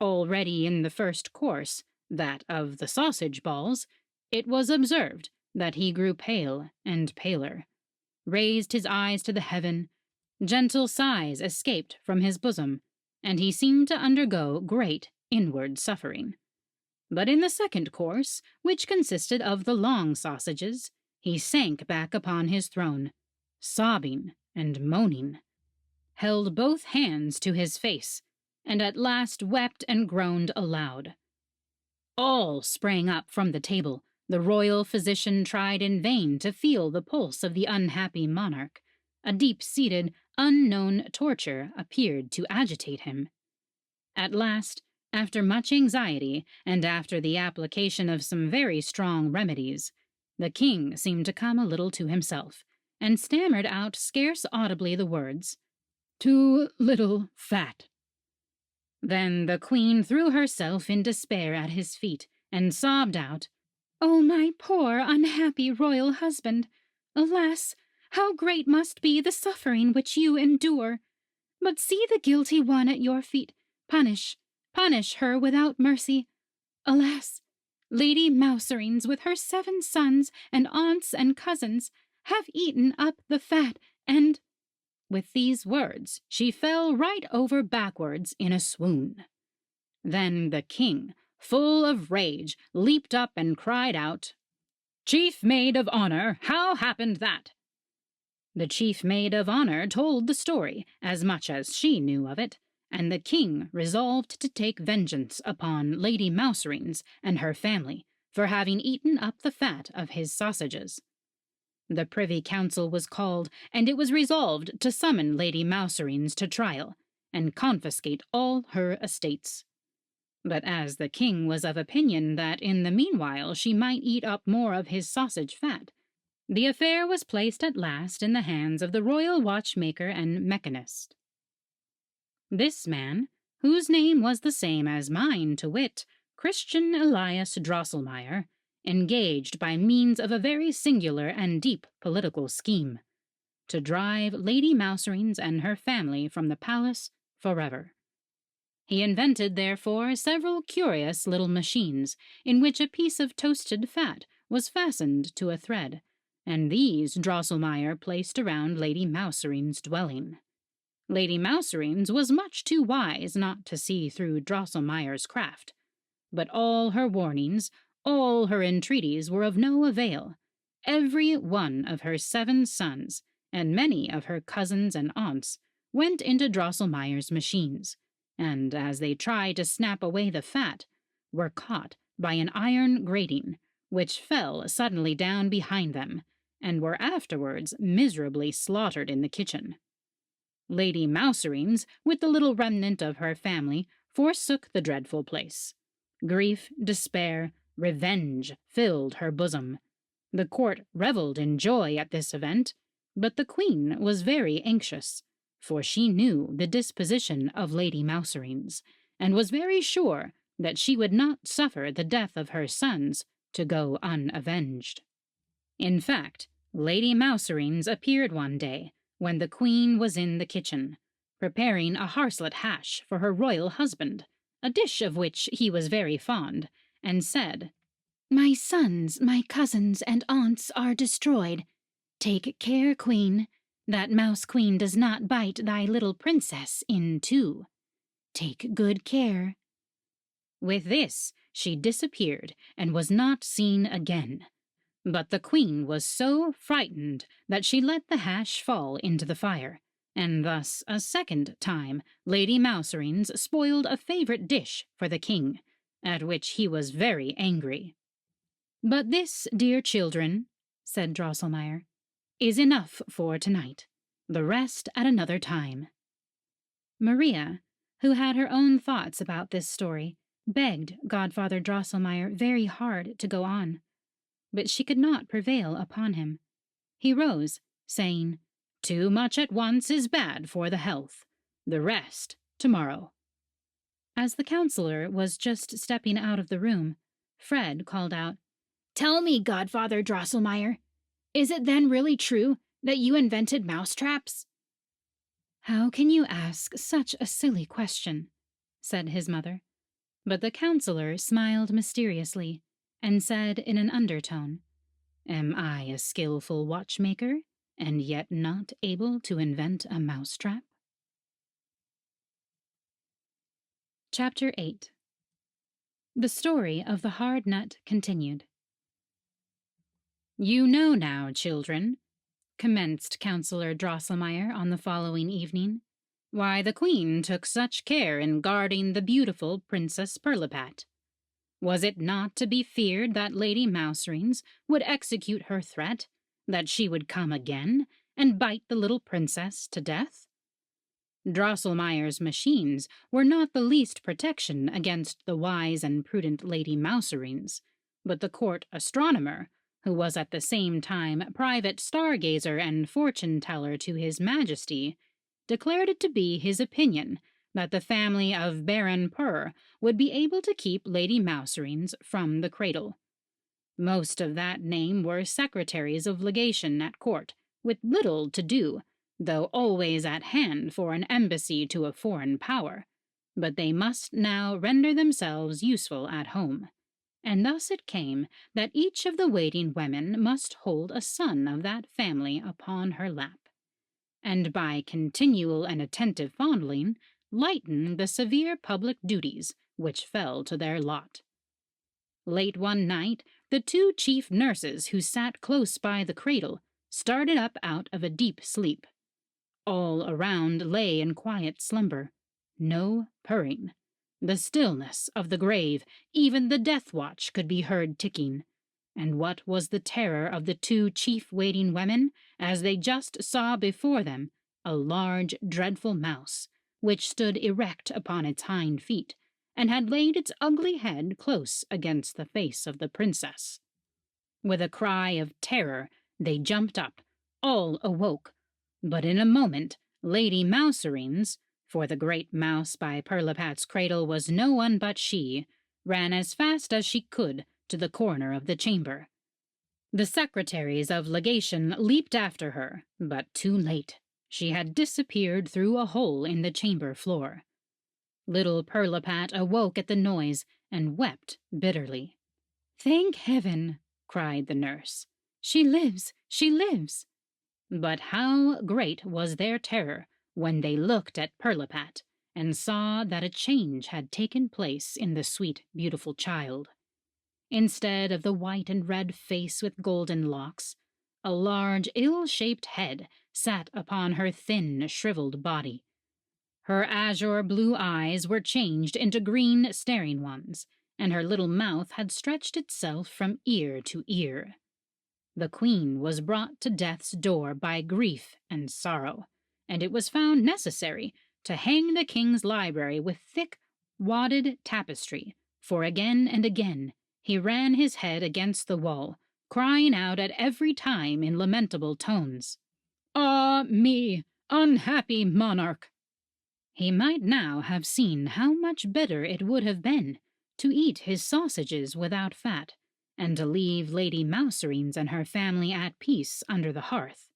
Already in the first course, that of the sausage balls, it was observed that he grew pale and paler, raised his eyes to the heaven, gentle sighs escaped from his bosom, and he seemed to undergo great inward suffering. But in the second course, which consisted of the long sausages, he sank back upon his throne, sobbing and moaning, held both hands to his face, and at last wept and groaned aloud. All sprang up from the table. The royal physician tried in vain to feel the pulse of the unhappy monarch. A deep-seated, unknown torture appeared to agitate him. At last, after much anxiety, and after the application of some very strong remedies, the king seemed to come a little to himself, and stammered out scarce audibly the words, "Too little fat." Then the queen threw herself in despair at his feet, and sobbed out, "Oh, my poor, unhappy royal husband! Alas, how great must be the suffering which you endure! But see the guilty one at your feet. Punish her without mercy. Alas, Lady Mouse-Rings, with her 7 sons and aunts and cousins, have eaten up the fat, and—" With these words, she fell right over backwards in a swoon. Then the king, full of rage, leaped up and cried out, "Chief maid of honor, how happened that?" The chief maid of honor told the story, as much as she knew of it, and the king resolved to take vengeance upon Lady Mouse-Rings and her family for having eaten up the fat of his sausages. The Privy Council was called, and it was resolved to summon Lady Mouse-Rings to trial, and confiscate all her estates. But as the king was of opinion that in the meanwhile she might eat up more of his sausage fat, the affair was placed at last in the hands of the royal watchmaker and mechanist. This man, whose name was the same as mine, to wit, Christian Elias Drosselmeyer, engaged by means of a very singular and deep political scheme, to drive Lady Mouse-Rings and her family from the palace forever. He invented, therefore, several curious little machines, in which a piece of toasted fat was fastened to a thread, and these Drosselmeyer placed around Lady Mouse-Rings' dwelling. Lady Mouse-Rings was much too wise not to see through Drosselmeyer's craft, but all her warnings, all her entreaties were of no avail. Every one of her 7 sons, and many of her cousins and aunts, went into Drosselmeyer's machines, and, as they tried to snap away the fat, were caught by an iron grating, which fell suddenly down behind them, and were afterwards miserably slaughtered in the kitchen. Lady Mouse-Rings, with the little remnant of her family, forsook the dreadful place. Grief, despair, revenge filled her bosom. The court revelled in joy at this event, but the queen was very anxious, for she knew the disposition of Lady Mouse-Rings, and was very sure that she would not suffer the death of her sons to go unavenged. In fact, Lady Mouse-Rings appeared one day, when the queen was in the kitchen, preparing a harslet hash for her royal husband, a dish of which he was very fond, and said, "My sons, my cousins, and aunts are destroyed. Take care, queen, that Mouse Queen does not bite thy little princess in 2. Take good care." With this, she disappeared and was not seen again. But the queen was so frightened that she let the hash fall into the fire, and thus a second time Lady Mouse-Rings spoiled a favorite dish for the king, at which he was very angry. "But this, dear children," said Drosselmeyer, "is enough for tonight. The rest at another time." Maria, who had her own thoughts about this story, begged Godfather Drosselmeyer very hard to go on. but she could not prevail upon him. He rose, saying, "Too much at once is bad for the health. The rest tomorrow." As the counselor was just stepping out of the room, Fred called out, "Tell me, Godfather Drosselmeyer, is it then really true that you invented mousetraps?" "How can you ask such a silly question?" said his mother. But the counselor smiled mysteriously and said in an undertone, "Am I a skillful watchmaker, and yet not able to invent a mousetrap?" Chapter 8. The Story of the Hard Nut Continued. "You know now, children," commenced Counselor Drosselmeyer on the following evening, "why the Queen took such care in guarding the beautiful Princess Pirlipat. Was it not to be feared that Lady Mouserings would execute her threat, that she would come again and bite the little princess to death? Drosselmeyer's machines were not the least protection against the wise and prudent Lady Mouserings, but the court astronomer, who was at the same time private stargazer and fortune-teller to His Majesty, declared it to be his opinion that the family of Baron Purr would be able to keep Lady Mouserings from the cradle. Most of that name were secretaries of legation at court, with little to do, though always at hand for an embassy to a foreign power, but they must now render themselves useful at home. And thus it came that each of the waiting women must hold a son of that family upon her lap, and by continual and attentive fondling, lighten the severe public duties which fell to their lot. Late one night, the two chief nurses who sat close by the cradle started up out of a deep sleep. All around lay in quiet slumber. No purring. The stillness of the grave, even the death watch could be heard ticking. And what was the terror of the two chief waiting women as they just saw before them a large, dreadful mouse, which stood erect upon its hind feet, and had laid its ugly head close against the face of the princess. With a cry of terror, they jumped up, all awoke, but in a moment Lady Mouserings, for the great mouse by Pirlipat's cradle was no one but she, ran as fast as she could to the corner of the chamber. The secretaries of legation leaped after her, but too late. She had disappeared through a hole in the chamber floor. Little Pirlipat awoke at the noise and wept bitterly. "Thank heaven!" cried the nurse. "She lives! She lives!" But how great was their terror when they looked at Pirlipat and saw that a change had taken place in the sweet, beautiful child. Instead of the white and red face with golden locks, a large, ill-shaped head sat upon her thin, shriveled body. Her azure blue eyes were changed into green, staring ones, and her little mouth had stretched itself from ear to ear. The Queen was brought to death's door by grief and sorrow, and it was found necessary to hang the King's library with thick, wadded tapestry, for again and again he ran his head against the wall, crying out at every time in lamentable tones, "Ah me, unhappy monarch!" He might now have seen how much better it would have been to eat his sausages without fat, and to leave Lady Mouserings and her family at peace under the hearth.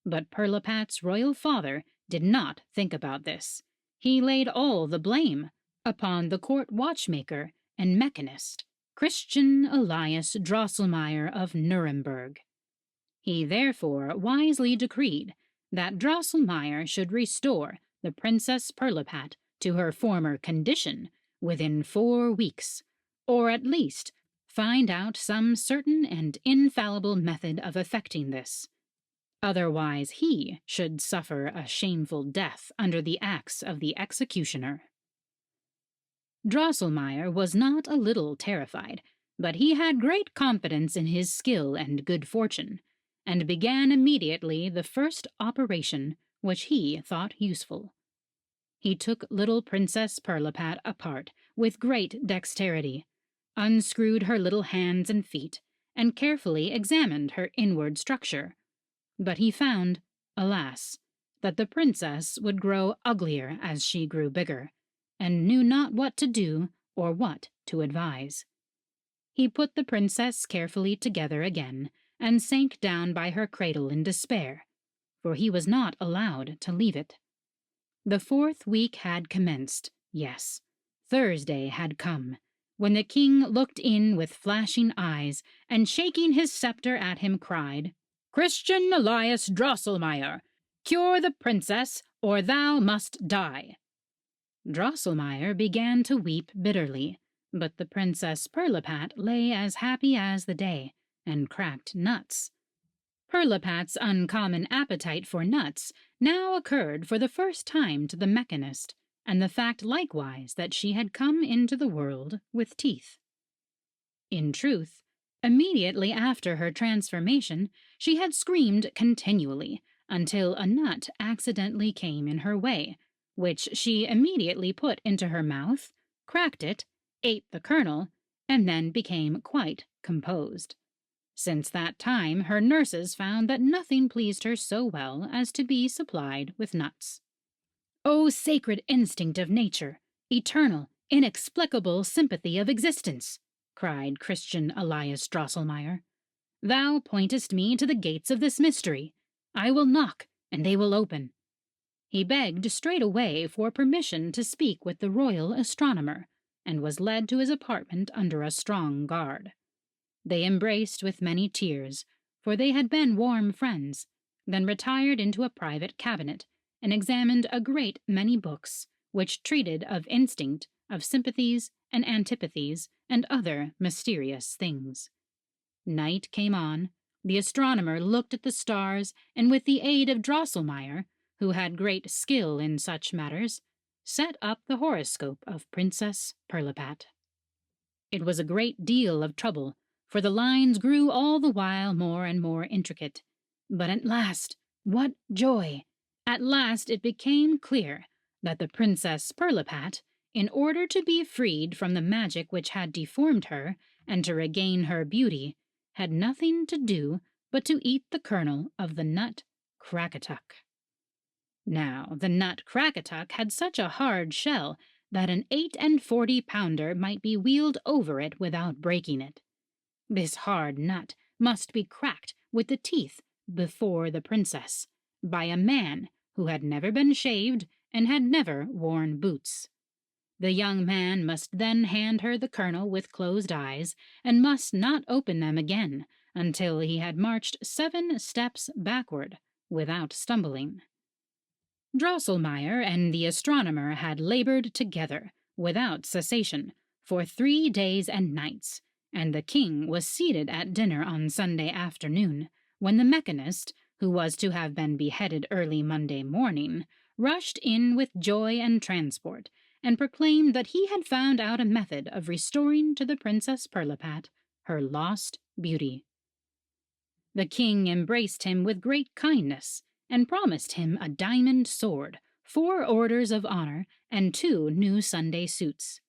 But Pirlipat's royal father did not think about this. He laid all the blame upon the court watchmaker and mechanist, Christian Elias Drosselmeyer of Nuremberg. He therefore wisely decreed that Drosselmeyer should restore the Princess Pirlipat to her former condition within 4 weeks, or at least find out some certain and infallible method of effecting this. Otherwise he should suffer a shameful death under the axe of the executioner. Drosselmeyer was not a little terrified, but he had great confidence in his skill and good fortune, and began immediately the first operation which he thought useful. He took little Princess Pirlipat apart with great dexterity, unscrewed her little hands and feet, and carefully examined her inward structure. But he found, alas, that the princess would grow uglier as she grew bigger, and knew not what to do or what to advise. He put the princess carefully together again, and sank down by her cradle in despair, for he was not allowed to leave it. The 4th week had commenced, yes, Thursday had come, when the king looked in with flashing eyes, and shaking his scepter at him cried, "Christian Elias Drosselmeyer, cure the princess, or thou must die." Drosselmeyer began to weep bitterly, but the Princess Pirlipat lay as happy as the day, and cracked nuts. Pirlipat's uncommon appetite for nuts now occurred for the first time to the mechanist, and the fact likewise that she had come into the world with teeth. In truth, immediately after her transformation, she had screamed continually, until a nut accidentally came in her way, which she immediately put into her mouth, cracked it, ate the kernel, and then became quite composed. Since that time, her nurses found that nothing pleased her so well as to be supplied with nuts. O sacred instinct of nature, eternal, inexplicable sympathy of existence, cried Christian Elias Drosselmeyer. Thou pointest me to the gates of this mystery. I will knock, and they will open. He begged straightway for permission to speak with the royal astronomer, and was led to his apartment under a strong guard. They embraced with many tears, for they had been warm friends, then retired into a private cabinet, and examined a great many books, which treated of instinct, of sympathies and antipathies, and other mysterious things. Night came on. The astronomer looked at the stars, and with the aid of Drosselmeyer, who had great skill in such matters, set up the horoscope of Princess Pirlipat. It was a great deal of trouble, for the lines grew all the while more and more intricate. But at last, what joy! At last it became clear that the Princess Pirlipat, in order to be freed from the magic which had deformed her, and to regain her beauty, had nothing to do but to eat the kernel of the nut Crackatuck. Now, the nut Crackatuck had such a hard shell that an 48-pounder might be wheeled over it without breaking it. This hard nut must be cracked with the teeth before the princess, by a man who had never been shaved and had never worn boots. The young man must then hand her the kernel with closed eyes, and must not open them again until he had marched 7 steps backward without stumbling. Drosselmeyer and the astronomer had labored together, without cessation, for 3 days and nights, and the king was seated at dinner on Sunday afternoon, when the mechanist, who was to have been beheaded early Monday morning, rushed in with joy and transport, and proclaimed that he had found out a method of restoring to the Princess Pirlipat her lost beauty. The king embraced him with great kindness, and promised him a diamond sword, 4 orders of honor, and 2 new Sunday suits.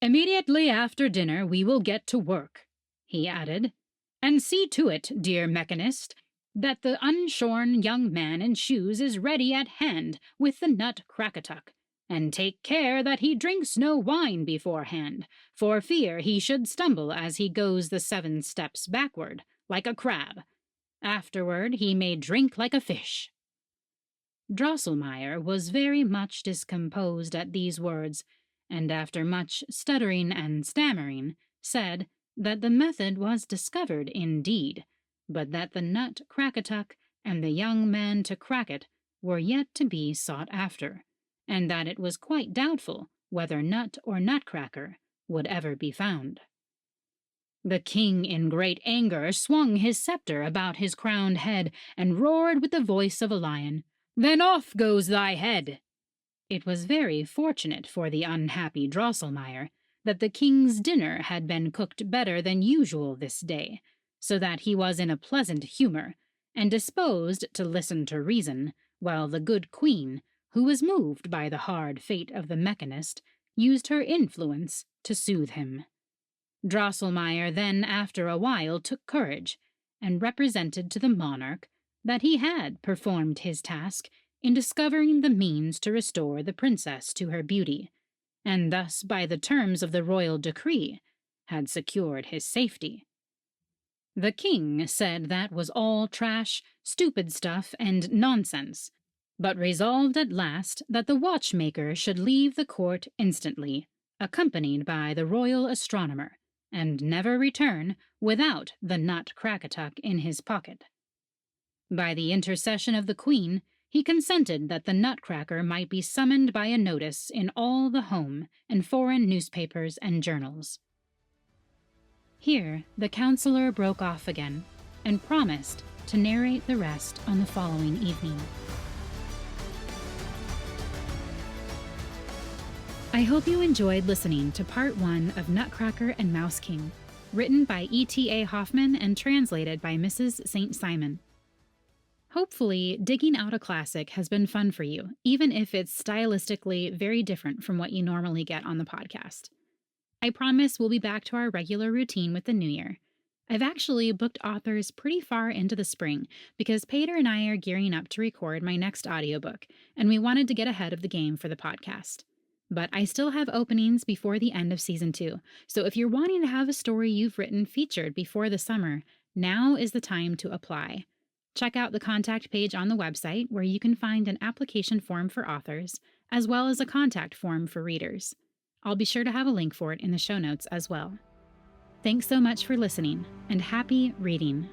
"Immediately after dinner we will get to work," he added, "and see to it, dear mechanist, that the unshorn young man in shoes is ready at hand with the nut Crackatuck, and take care that he drinks no wine beforehand, for fear he should stumble as he goes the 7 steps backward, like a crab. Afterward he may drink like a fish." Drosselmeyer was very much discomposed at these words, and after much stuttering and stammering, said that the method was discovered indeed, but that the nut Crackatuck and the young man to crack it were yet to be sought after, and that it was quite doubtful whether Nut or Nutcracker would ever be found. The king, in great anger, swung his scepter about his crowned head, and roared with the voice of a lion, "Then off goes thy head!" It was very fortunate for the unhappy Drosselmeyer that the king's dinner had been cooked better than usual this day, so that he was in a pleasant humor, and disposed to listen to reason, while the good queen, who was moved by the hard fate of the mechanist, used her influence to soothe him. Drosselmeyer then, after a while, took courage and represented to the monarch that he had performed his task in discovering the means to restore the princess to her beauty, and thus, by the terms of the royal decree, had secured his safety. The king said that was all trash, stupid stuff, and nonsense, but resolved at last that the watchmaker should leave the court instantly, accompanied by the royal astronomer, and never return without the Nutcracker in his pocket. By the intercession of the queen, he consented that the Nutcracker might be summoned by a notice in all the home and foreign newspapers and journals. Here, the counselor broke off again and promised to narrate the rest on the following evening. I hope you enjoyed listening to Part 1 of Nutcracker and Mouse-King, written by ETA Hoffman and translated by Mrs. St. Simon. Hopefully, digging out a classic has been fun for you, even if it's stylistically very different from what you normally get on the podcast. I promise we'll be back to our regular routine with the new year. I've actually booked authors pretty far into the spring because Pater and I are gearing up to record my next audiobook, and we wanted to get ahead of the game for the podcast. But I still have openings before the end of Season 2, so if you're wanting to have a story you've written featured before the summer, now is the time to apply. Check out the contact page on the website where you can find an application form for authors, as well as a contact form for readers. I'll be sure to have a link for it in the show notes as well. Thanks so much for listening, and happy reading!